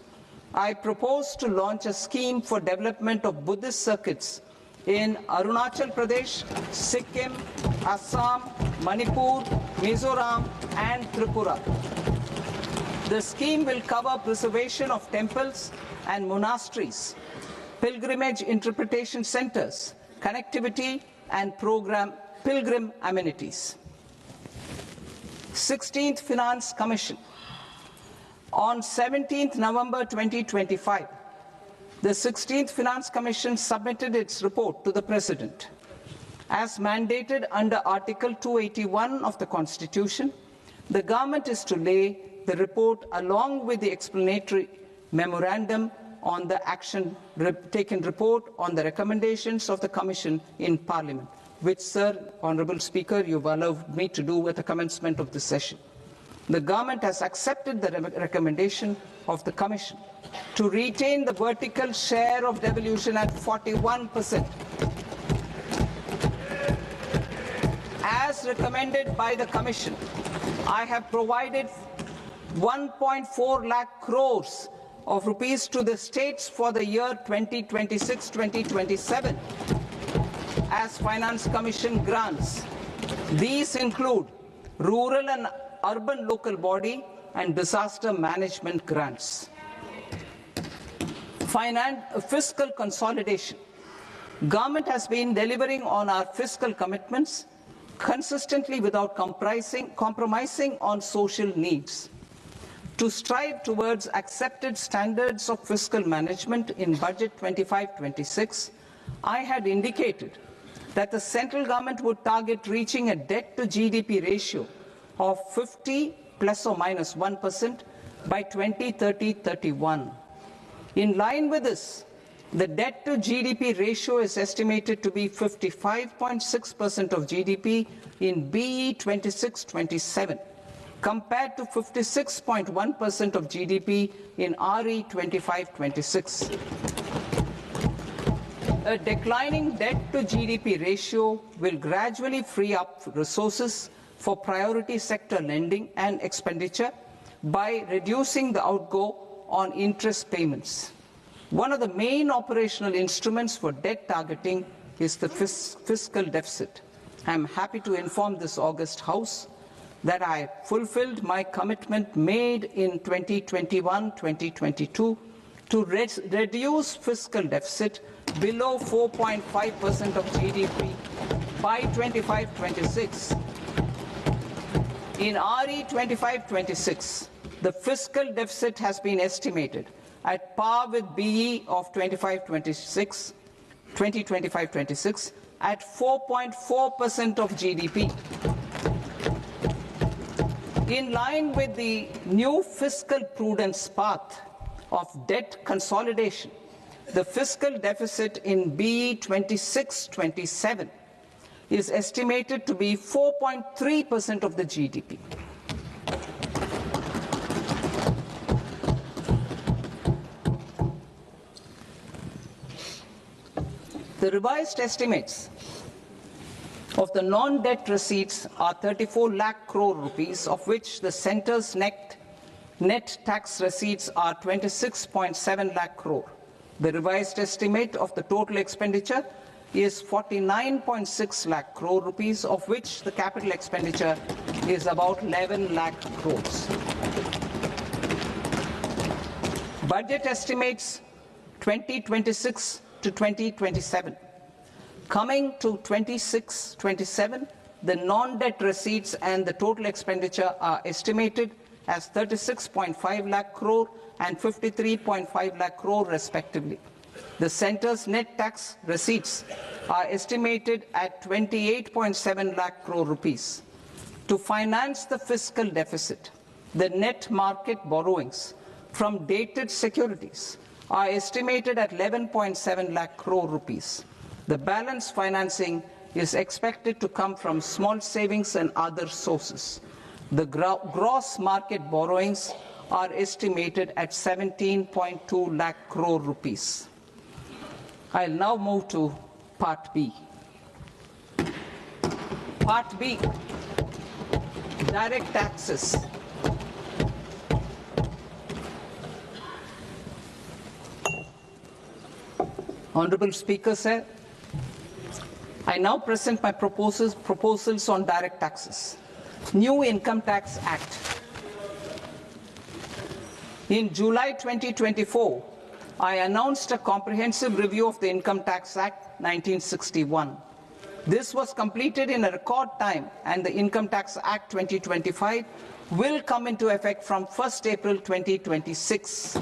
I propose to launch a scheme for development of Buddhist circuits in Arunachal Pradesh, Sikkim, Assam, Manipur, Mizoram, and Tripura. The scheme will cover preservation of temples and monasteries, pilgrimage interpretation centers, connectivity, and pilgrim amenities. 16th Finance Commission. On 17th November 2025, the 16th Finance Commission submitted its report to the President. As mandated under Article 281 of the Constitution, the government is to lay the report along with the explanatory memorandum on the action taken report on the recommendations of the Commission in Parliament, which, Sir, Honourable Speaker, you've allowed me to do at the commencement of this session. The government has accepted the recommendation of the Commission to retain the vertical share of devolution at 41%. As recommended by the Commission, I have provided 1.4 lakh crores of rupees to the states for the year 2026-2027 as Finance Commission grants. These include rural and urban local body and disaster management grants. Fiscal consolidation. Government has been delivering on our fiscal commitments consistently without compromising on social needs. To strive towards accepted standards of fiscal management in Budget 25-26, I had indicated that the central government would target reaching a debt to GDP ratio of 50 plus or minus 1% by 2030-31. In line with this, the debt to GDP ratio is estimated to be 55.6% of GDP in BE 26-27, compared to 56.1% of GDP in RE 25-26. A declining debt to GDP ratio will gradually free up resources for priority sector lending and expenditure by reducing the outgo on interest payments. One of the main operational instruments for debt targeting is the fiscal deficit. I am happy to inform this august House that I fulfilled my commitment made in 2021-2022 to reduce fiscal deficit below 4.5% of GDP by 25-26. In RE 25-26, the fiscal deficit has been estimated at par with BE of 2025-26 at 4.4% of GDP. In line with the new fiscal prudence path of debt consolidation, the fiscal deficit in BE 26-27 is estimated to be 4.3% of the GDP. The revised estimates of the non-debt receipts are 34 lakh crore rupees, of which the centre's net tax receipts are 26.7 lakh crore. The revised estimate of the total expenditure is 49.6 lakh crore rupees, of which the capital expenditure is about 11 lakh crores. Budget estimates 2026 to 2027. Coming to 26-27, the non-debt receipts and the total expenditure are estimated as 36.5 lakh crore and 53.5 lakh crore respectively. The centre's net tax receipts are estimated at 28.7 lakh crore rupees. To finance the fiscal deficit, the net market borrowings from dated securities are estimated at 11.7 lakh crore rupees. The balance financing is expected to come from small savings and other sources. The gross market borrowings are estimated at 17.2 lakh crore rupees. I'll now move to Part B. Part B, direct taxes. Honorable Speaker, sir, I now present my proposals on direct taxes. New Income Tax Act. In July 2024, I announced a comprehensive review of the Income Tax Act 1961. This was completed in a record time, and the Income Tax Act 2025 will come into effect from 1st April 2026.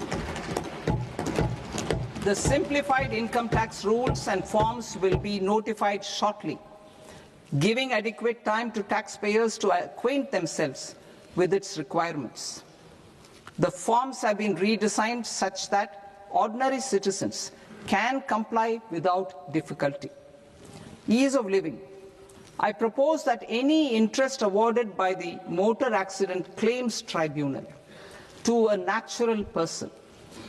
The simplified income tax rules and forms will be notified shortly, giving adequate time to taxpayers to acquaint themselves with its requirements. The forms have been redesigned such that ordinary citizens can comply without difficulty. Ease of living. I propose that any interest awarded by the Motor Accident Claims Tribunal to a natural person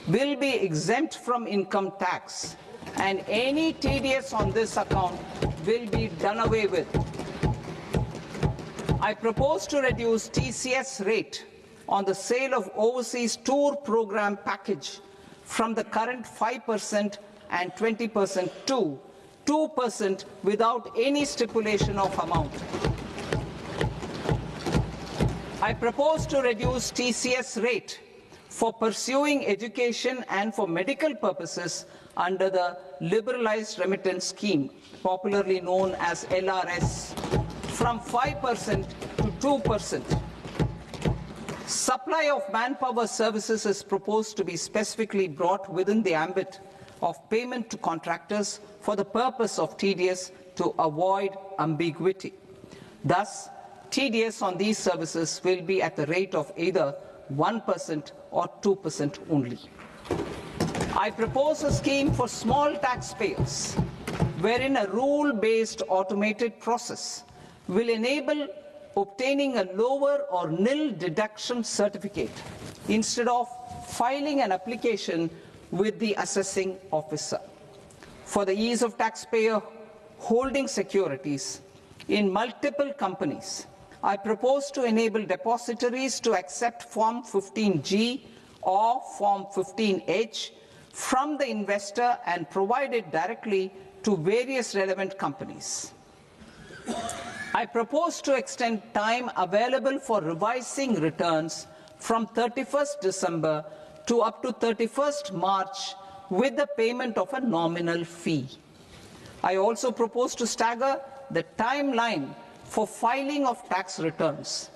will be exempt from income tax, and any TDS on this account will be done away with. I propose to reduce TCS rate on the sale of overseas tour program package from the current 5% and 20% to 2% without any stipulation of amount. I propose to reduce TCS rate for pursuing education and for medical purposes under the Liberalized Remittance Scheme, popularly known as LRS, from 5% to 2%. Supply of manpower services is proposed to be specifically brought within the ambit of payment to contractors for the purpose of TDS to avoid ambiguity. Thus, TDS on these services will be at the rate of either 1% or 2% only. I propose a scheme for small taxpayers, wherein a rule-based automated process will enable obtaining a lower or nil deduction certificate instead of filing an application with the assessing officer. For the ease of taxpayer holding securities in multiple companies, I propose to enable depositories to accept Form 15G or Form 15H from the investor and provide it directly to various relevant companies. I propose to extend time available for revising returns from 31st December to up to 31st March with the payment of a nominal fee. I also propose to stagger the timeline for filing of tax returns.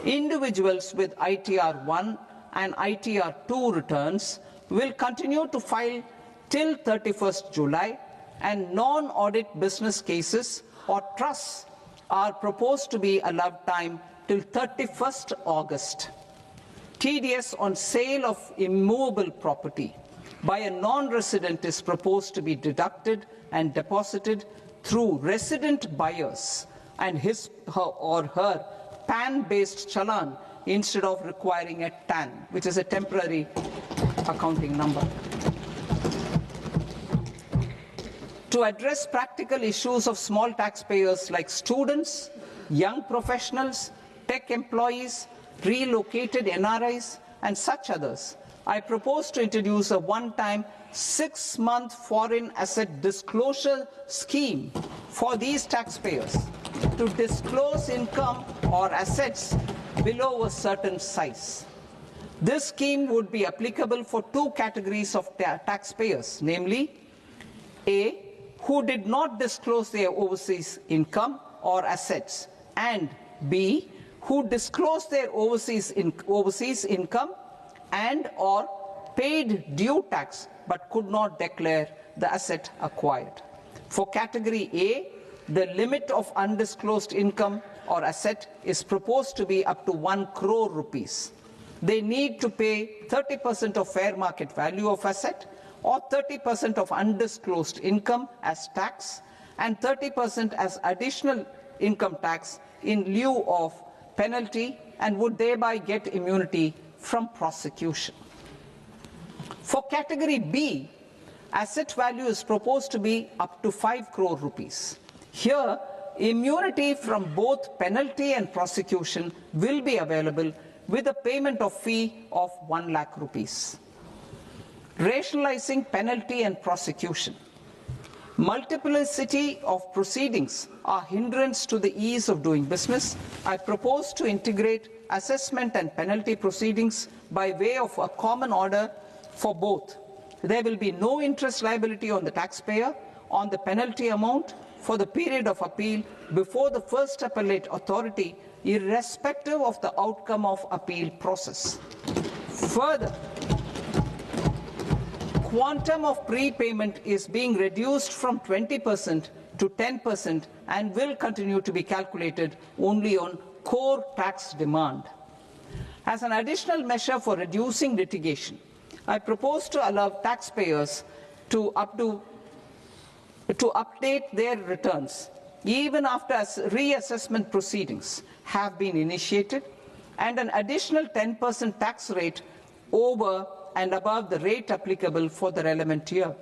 Individuals with ITR 1 and ITR 2 returns will continue to file till 31st July, and non-audit business cases or trusts are proposed to be allowed time till 31st August. TDS on sale of immovable property by a non-resident is proposed to be deducted and deposited through resident buyers and his or her PAN-based challan instead of requiring a TAN, which is a temporary accounting number. To address practical issues of small taxpayers like students, young professionals, tech employees, relocated NRIs, and such others, I propose to introduce a one-time 6-month foreign asset disclosure scheme for these taxpayers to disclose income or assets below a certain size. This scheme would be applicable for two categories of taxpayers, namely A, who did not disclose their overseas income or assets, and B, who disclosed their overseas income and or paid due tax but could not declare the asset acquired. For category A, the limit of undisclosed income or asset is proposed to be up to 1 crore rupees. they need to pay 30% of fair market value of asset or 30% of undisclosed income as tax and 30% as additional income tax in lieu of penalty and would thereby get immunity from prosecution. For category B, asset value is proposed to be up to 5 crore rupees. Here, immunity from both penalty and prosecution will be available with a payment of fee of 1 lakh rupees. Rationalizing penalty and prosecution. Multiplicity of proceedings are hindrance to the ease of doing business. I propose to integrate assessment and penalty proceedings by way of a common order for both. There will be no interest liability on the taxpayer on the penalty amount for the period of appeal before the first appellate authority, irrespective of the outcome of appeal process. Further, quantum of prepayment is being reduced from 20% to 10% and will continue to be calculated only on core tax demand. As an additional measure for reducing litigation, I propose to allow taxpayers to update their returns even after reassessment proceedings have been initiated, and an additional 10% tax rate over and above the rate applicable for the relevant year.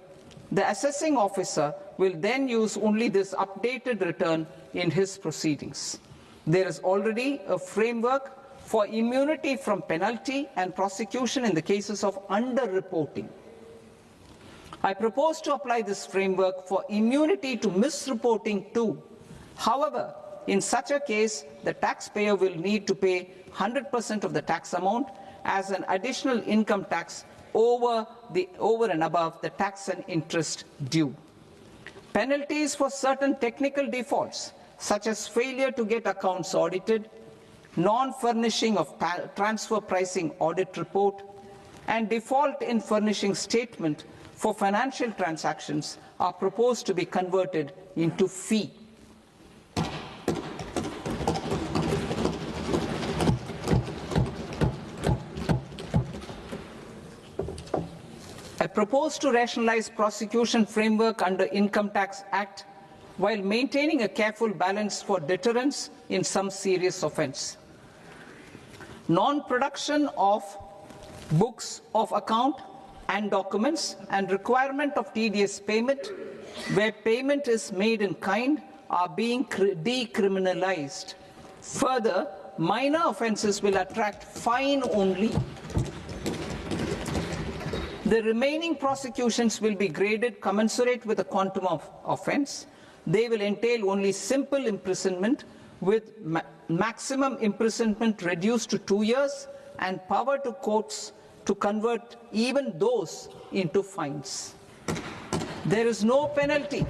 The assessing officer will then use only this updated return in his proceedings. There is already a framework for immunity from penalty and prosecution in the cases of underreporting. I propose to apply this framework for immunity to misreporting too. However, in such a case, the taxpayer will need to pay 100% of the tax amount as an additional income tax over and above the tax and interest due. Penalties for certain technical defaults, such as failure to get accounts audited, non-furnishing of transfer pricing audit report, and default in furnishing statement for financial transactions are proposed to be converted into fee. I propose to rationalize prosecution framework under Income Tax Act while maintaining a careful balance for deterrence in some serious offence. Non-production of books of account and documents and requirement of TDS payment where payment is made in kind are being decriminalized. Further, minor offences will attract fine only. The remaining prosecutions will be graded commensurate with the quantum of offence. They will entail only simple imprisonment with maximum imprisonment reduced to 2 years and power to courts to convert even those into fines. There is no penalty.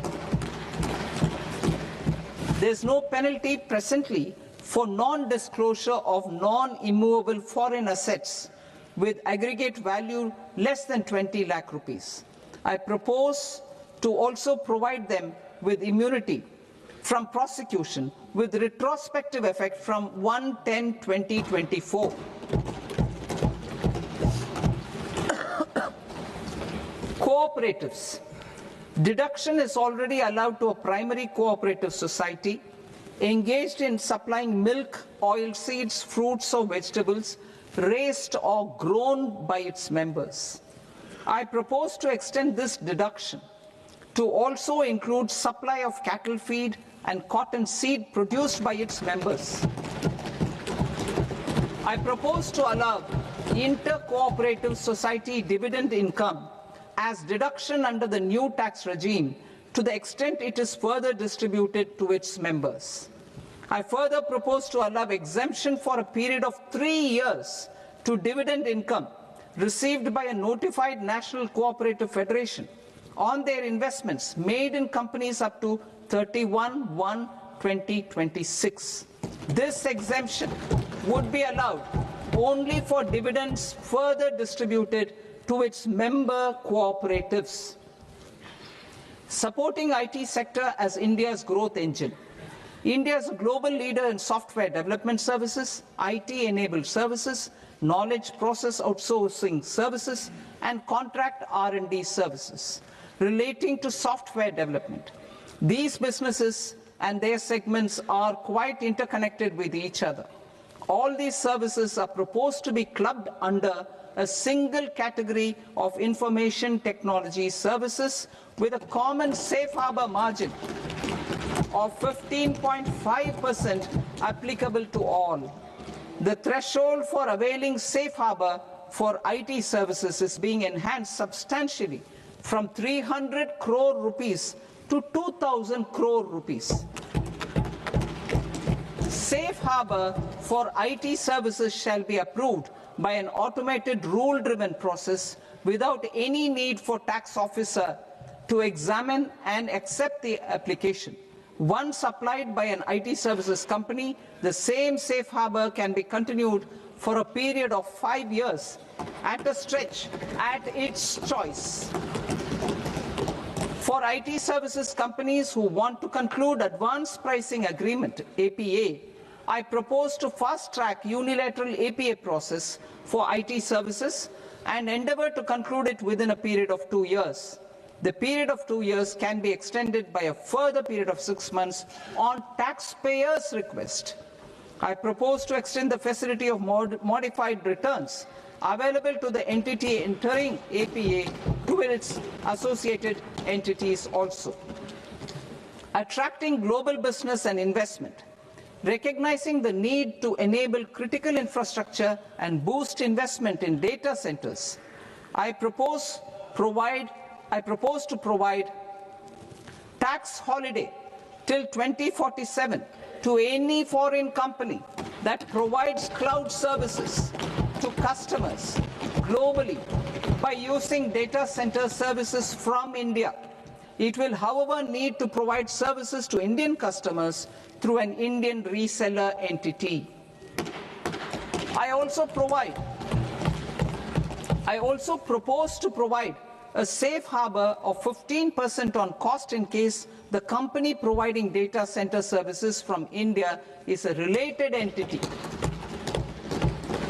There is no penalty presently for non-disclosure of non-immovable foreign assets with aggregate value less than 20 lakh rupees. I propose to also provide them with immunity from prosecution with retrospective effect from 1/10/2024. Cooperatives. Deduction is already allowed to a primary cooperative society engaged in supplying milk, oilseeds, fruits or vegetables raised or grown by its members. I propose to extend this deduction to also include supply of cattle feed and cotton seed produced by its members. I propose to allow inter-cooperative society dividend income as deduction under the new tax regime to the extent it is further distributed to its members. I further propose to allow exemption for a period of 3 years to dividend income received by a notified national cooperative federation on their investments made in companies up to 31/1/2026. This exemption would be allowed only for dividends further distributed to its member cooperatives. Supporting IT sector as India's growth engine. India is a global leader in software development services, IT-enabled services, knowledge process outsourcing services, and contract R&D services relating to software development. These businesses and their segments are quite interconnected with each other. All these services are proposed to be clubbed under a single category of information technology services with a common safe harbor margin of 15.5% applicable to all. The threshold for availing safe harbor for IT services is being enhanced substantially from 300 crore rupees to 2,000 crore rupees. Safe harbor for IT services shall be approved by an automated rule-driven process without any need for tax officer to examine and accept the application. Once applied by an IT services company, the same safe harbor can be continued for a period of 5 years at a stretch at its choice. For IT services companies who want to conclude advanced pricing agreement, APA, I propose to fast-track unilateral APA process for IT services and endeavor to conclude it within a period of 2 years. The period of 2 years can be extended by a further period of 6 months on taxpayers' request. I propose to extend the facility of modified returns available to the entity entering APA to its associated entities also. Attracting global business and investment. Recognizing the need to enable critical infrastructure and boost investment in data centers, I propose to provide tax holiday till 2047 to any foreign company that provides cloud services to customers globally by using data center services from India. It will, however, need to provide services to Indian customers through an Indian reseller entity. I also propose to provide a safe harbor of 15% on cost in case the company providing data center services from India is a related entity.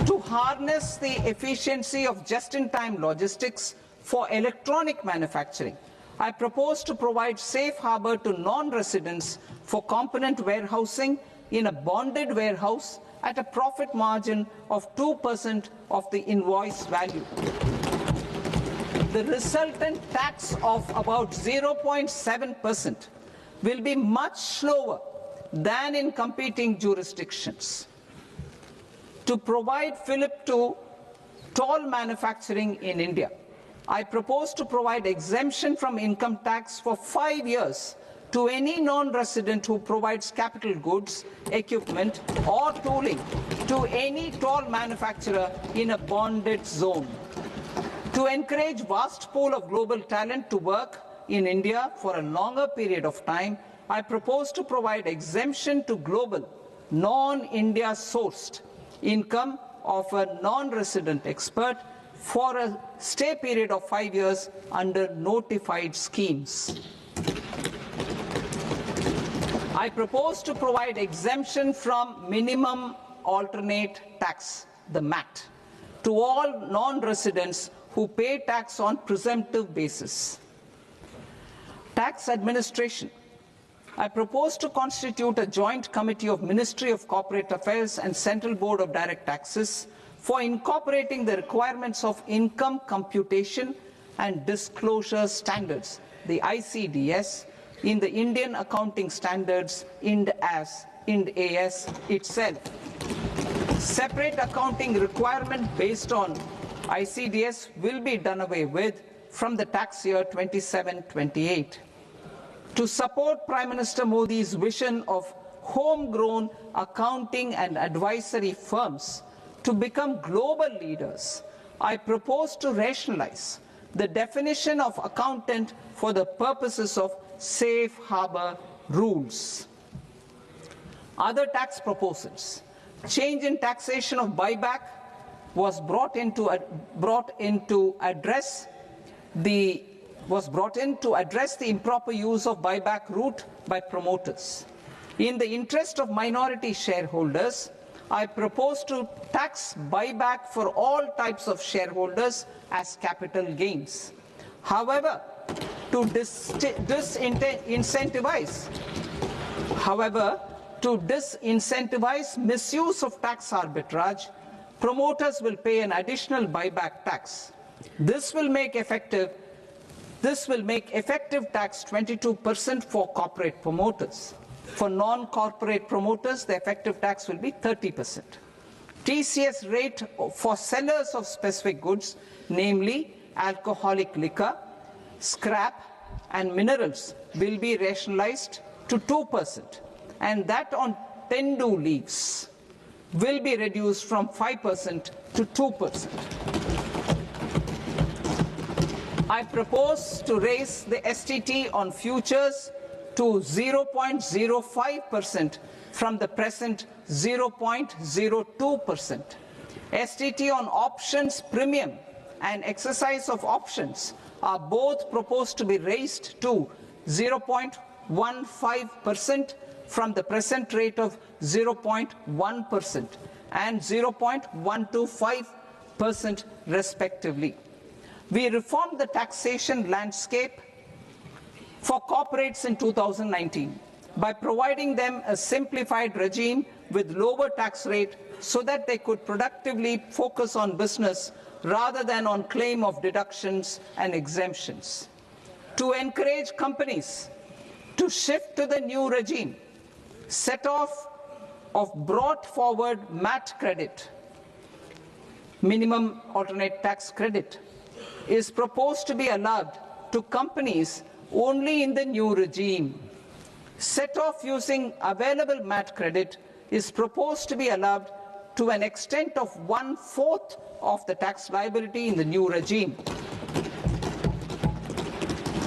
To harness the efficiency of just-in-time logistics for electronic manufacturing, I propose to provide safe harbor to non-residents for component warehousing in a bonded warehouse at a profit margin of 2% of the invoice value. The resultant tax of about 0.7% will be much lower than in competing jurisdictions. To provide fillip to toll manufacturing in India, I propose to provide exemption from income tax for 5 years to any non-resident who provides capital goods, equipment, or tooling to any toll manufacturer in a bonded zone. To encourage vast pool of global talent to work in India for a longer period of time, I propose to provide exemption to global, non-India sourced income of a non-resident expert for a stay period of 5 years under notified schemes. I propose to provide exemption from minimum alternate tax, the MAT, to all non-residents who pay tax on presumptive basis. Tax administration. I propose to constitute a joint committee of Ministry of Corporate Affairs and Central Board of Direct Taxes for incorporating the requirements of income computation and disclosure standards, the ICDS, in the Indian Accounting Standards, IND AS itself. Separate accounting requirement based on ICDS will be done away with from the tax year 27-28. To support Prime Minister Modi's vision of homegrown accounting and advisory firms to become global leaders, I propose to rationalize the definition of accountant for the purposes of safe harbor rules. Other tax proposals. Change in taxation of buyback was brought in to address the improper use of buyback route by promoters. In the interest of minority shareholders, I propose to tax buyback for all types of shareholders as capital gains. However, to disincentivize misuse of tax arbitrage, promoters will pay an additional buyback tax. This will make effective tax 22% for corporate promoters. For non-corporate promoters, the effective tax will be 30%. TCS rate for sellers of specific goods, namely alcoholic liquor, scrap, and minerals, will be rationalized to 2%, and that on tender leaves will be reduced from 5% to 2%. I propose to raise the STT on futures to 0.05% from the present 0.02%. STT on options premium and exercise of options are both proposed to be raised to 0.15% from the present rate of 0.1% and 0.125% respectively. We reformed the taxation landscape for corporates in 2019 by providing them a simplified regime with lower tax rate so that they could productively focus on business rather than on claim of deductions and exemptions. To encourage companies to shift to the new regime, set-off of brought forward MAT credit, minimum alternate tax credit, is proposed to be allowed to companies only in the new regime. Set-off using available MAT credit is proposed to be allowed to an extent of 1/4 of the tax liability in the new regime.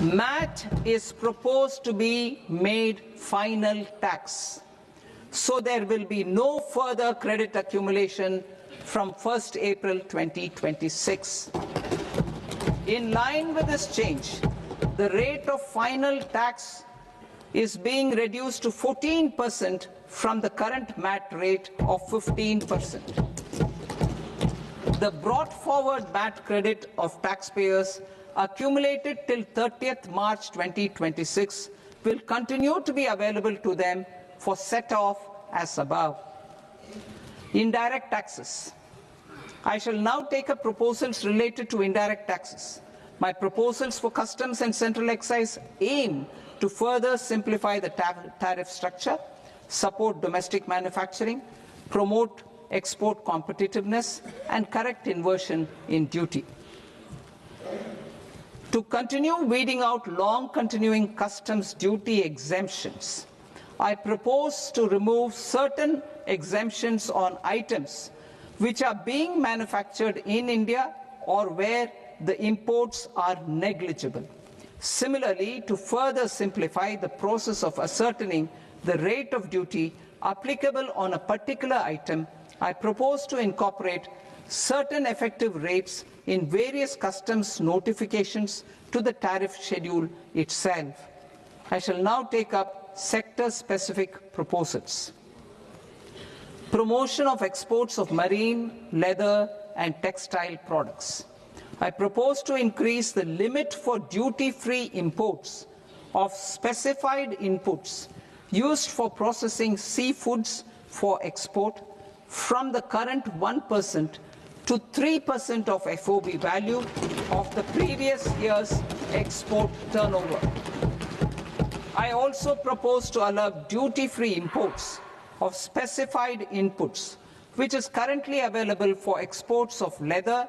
MAT is proposed to be made final tax, so there will be no further credit accumulation from 1st April 2026. In line with this change, the rate of final tax is being reduced to 14% from the current MAT rate of 15%. The brought forward MAT credit of taxpayers accumulated till 30th March 2026 will continue to be available to them for set-off as above. Indirect taxes. I shall now take up proposals related to indirect taxes. My proposals for customs and central excise aim to further simplify the tariff structure, support domestic manufacturing, promote export competitiveness, and correct inversion in duty. To continue weeding out long-continuing customs duty exemptions, I propose to remove certain exemptions on items which are being manufactured in India or where the imports are negligible. Similarly, to further simplify the process of ascertaining the rate of duty applicable on a particular item, I propose to incorporate certain effective rates in various customs notifications to the tariff schedule itself. I shall now take up sector-specific proposals. Promotion of exports of marine, leather, and textile products. I propose to increase the limit for duty-free imports of specified inputs used for processing seafoods for export from the current 1% to 3% of FOB value of the previous year's export turnover. I also propose to allow duty-free imports of specified inputs, which is currently available for exports of leather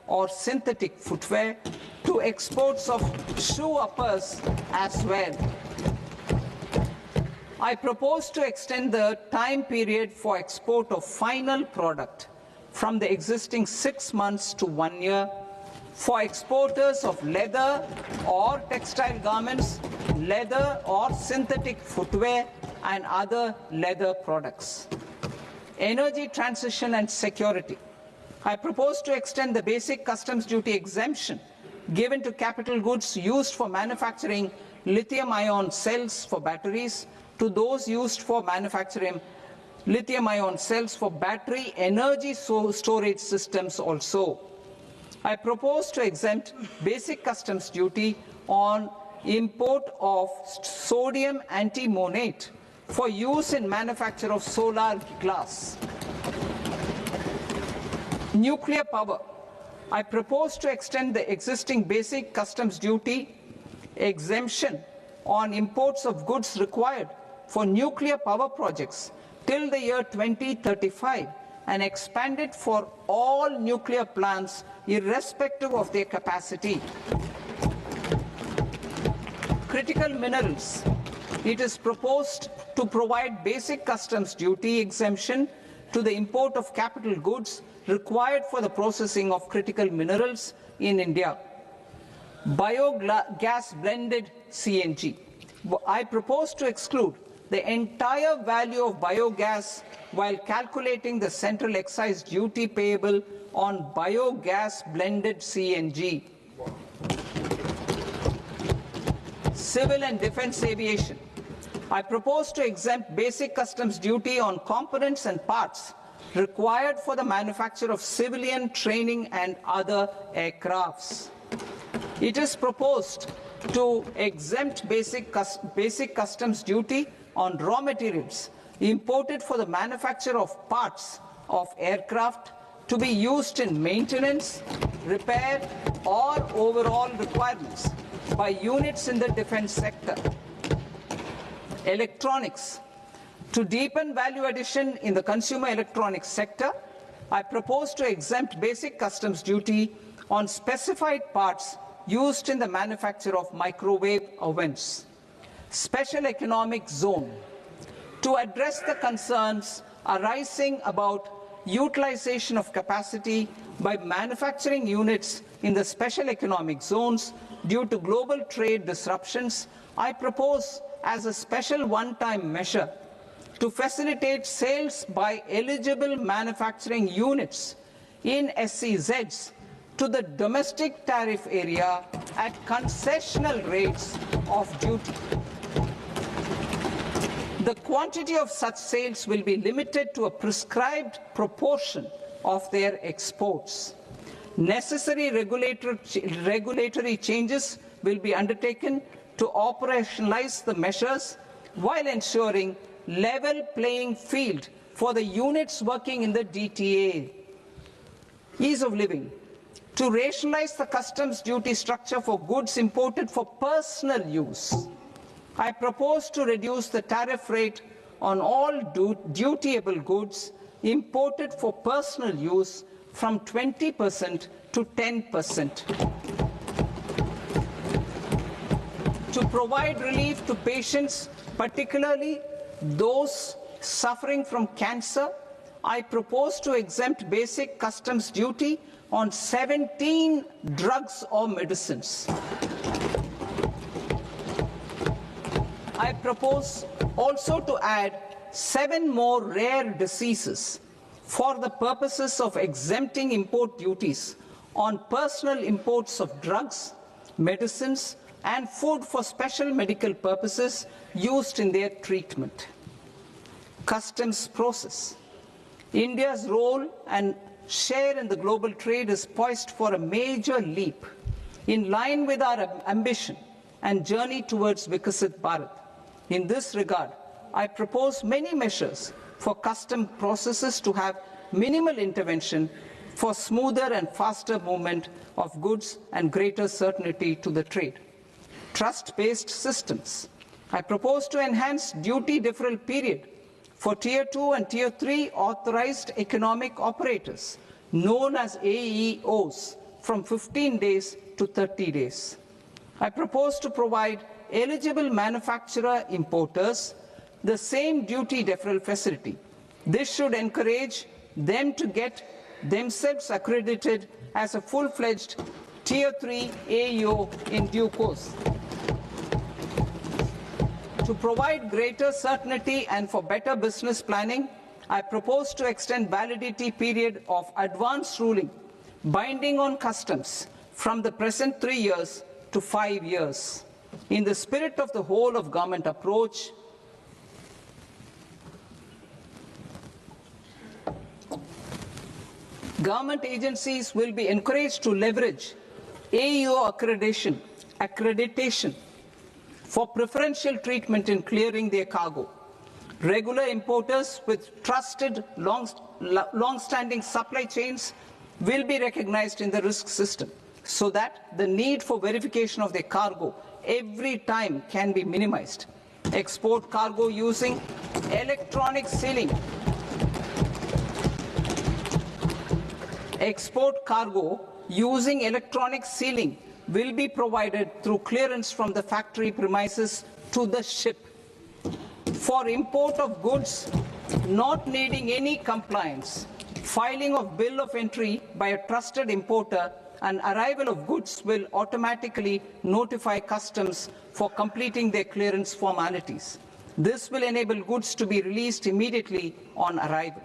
or synthetic footwear, to exports of shoe uppers as well. I propose to extend the time period for export of final product from the existing 6 months to 1 year for exporters of leather or textile garments, leather or synthetic footwear, and other leather products. Energy transition and security. I propose to extend the basic customs duty exemption given to capital goods used for manufacturing lithium-ion cells for batteries to those used for manufacturing lithium-ion cells for battery energy storage systems also. I propose to exempt basic customs duty on import of sodium antimonate for use in manufacture of solar glass. Nuclear power. I propose to extend the existing basic customs duty exemption on imports of goods required for nuclear power projects till the year 2035 and expand it for all nuclear plants irrespective of their capacity. Critical minerals. It is proposed to provide basic customs duty exemption to the import of capital goods required for the processing of critical minerals in India. Biogas blended CNG. I propose to exclude the entire value of biogas while calculating the central excise duty payable on biogas blended CNG. Civil and defense aviation. I propose to exempt basic customs duty on components and parts required for the manufacture of civilian training and other aircrafts. It is proposed to exempt basic customs duty on raw materials imported for the manufacture of parts of aircraft to be used in maintenance, repair, or overall requirements by units in the defense sector. Electronics. To deepen value addition in the consumer electronics sector, I propose to exempt basic customs duty on specified parts used in the manufacture of microwave ovens. Special economic zone. To address the concerns arising about utilization of capacity by manufacturing units in the special economic zones due to global trade disruptions, I propose as a special one-time measure to facilitate sales by eligible manufacturing units in SEZs to the domestic tariff area at concessional rates of duty. The quantity of such sales will be limited to a prescribed proportion of their exports. Necessary regulatory changes will be undertaken to operationalize the measures while ensuring level playing field for the units working in the DTA. Ease of living. To rationalize the customs duty structure for goods imported for personal use, I propose to reduce the tariff rate on all dutiable goods imported for personal use from 20% to 10%. To provide relief to patients, particularly those suffering from cancer, I propose to exempt basic customs duty on 17 drugs or medicines. I propose also to add 7 more rare diseases for the purposes of exempting import duties on personal imports of drugs, medicines, and food for special medical purposes used in their treatment. Customs process. India's role and share in the global trade is poised for a major leap in line with our ambition and journey towards Vikasit Bharat. In this regard, I propose many measures for custom processes to have minimal intervention for smoother and faster movement of goods and greater certainty to the trade. Trust-based systems. I propose to enhance duty deferral period for Tier 2 and Tier 3 authorized economic operators, known as AEOs, from 15 days to 30 days. I propose to provide eligible manufacturer importers the same duty deferral facility. This should encourage them to get themselves accredited as a full-fledged Tier 3 AEO in due course. To provide greater certainty and for better business planning, I propose to extend validity period of advance ruling binding on customs from the present 3 years to 5 years. In the spirit of the whole of government approach, Government agencies will be encouraged to leverage AEO accreditation for preferential treatment in clearing their cargo. Regular importers with trusted long-standing supply chains will be recognized in the risk system so that the need for verification of their cargo every time can be minimized. Export cargo using electronic sealing. Export cargo using electronic sealing will be provided through clearance from the factory premises to the ship. For import of goods not needing any compliance, filing of bill of entry by a trusted importer and arrival of goods will automatically notify customs for completing their clearance formalities. This will enable goods to be released immediately on arrival.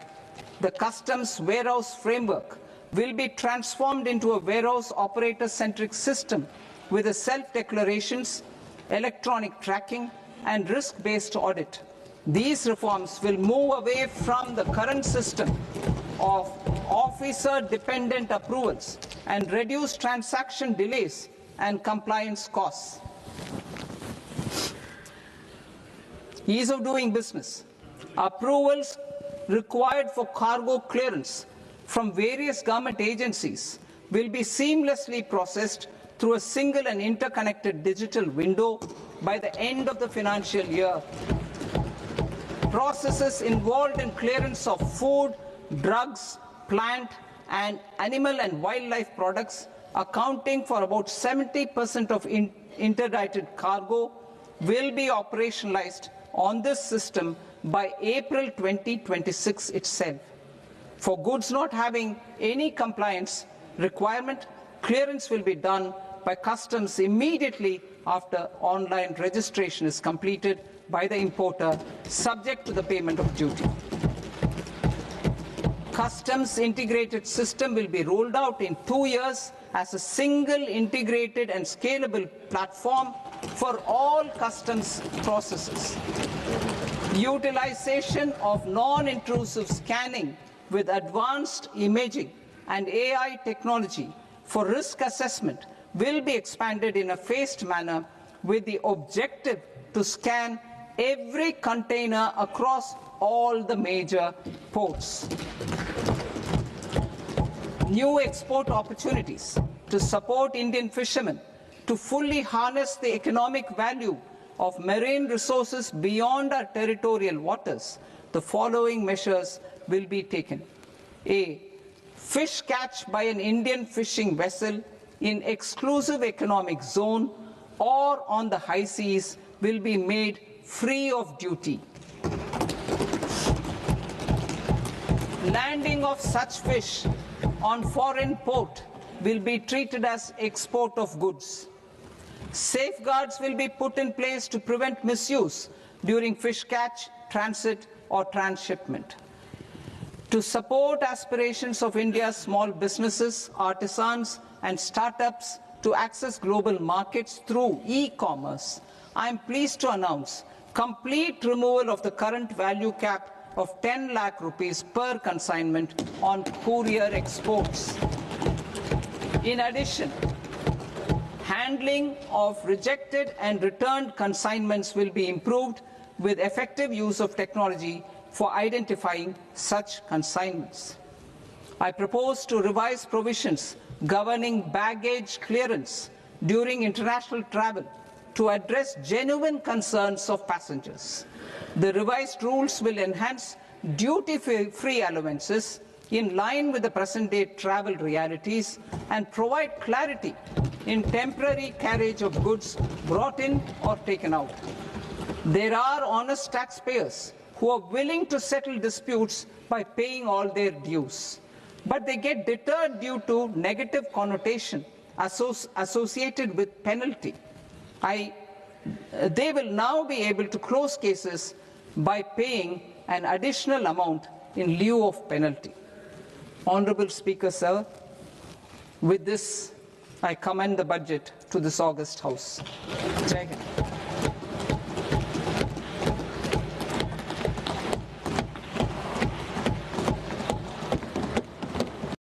The customs warehouse framework will be transformed into a warehouse operator-centric system with a self-declarations, electronic tracking, and risk-based audit. These reforms will move away from the current system of officer-dependent approvals and reduce transaction delays and compliance costs. Ease of doing business. Approvals required for cargo clearance from various government agencies will be seamlessly processed through a single and interconnected digital window by the end of the financial year. Processes involved in clearance of food, drugs, plant, and animal and wildlife products, accounting for about 70% of interdicted cargo, will be operationalized on this system by April 2026 itself. For goods not having any compliance requirement, clearance will be done by customs immediately after online registration is completed by the importer, subject to the payment of duty. Customs integrated system will be rolled out in 2 years as a single integrated and scalable platform for all customs processes. Utilization of non-intrusive scanning with advanced imaging and AI technology for risk assessment will be expanded in a phased manner with the objective to scan every container across all the major ports. New export opportunities to support Indian fishermen to fully harness the economic value of marine resources beyond our territorial waters. The following measures will be taken. A. Fish catch by an Indian fishing vessel in exclusive economic zone or on the high seas will be made free of duty. Landing of such fish on foreign port will be treated as export of goods. Safeguards will be put in place to prevent misuse during fish catch, transit, or transshipment. To support aspirations of India's small businesses, artisans, and startups to access global markets through e-commerce, I am pleased to announce complete removal of the current value cap of 10 lakh rupees per consignment on courier exports. In addition, handling of rejected and returned consignments will be improved with effective use of technology for identifying such consignments. I propose to revise provisions governing baggage clearance during international travel to address genuine concerns of passengers. The revised rules will enhance duty-free allowances in line with the present-day travel realities and provide clarity in temporary carriage of goods brought in or taken out. There are honest taxpayers who are willing to settle disputes by paying all their dues, but they get deterred due to negative connotation associated with penalty. They will now be able to close cases by paying an additional amount in lieu of penalty. Honorable Speaker, sir, with this, I commend the budget to this august House. Jai Hind.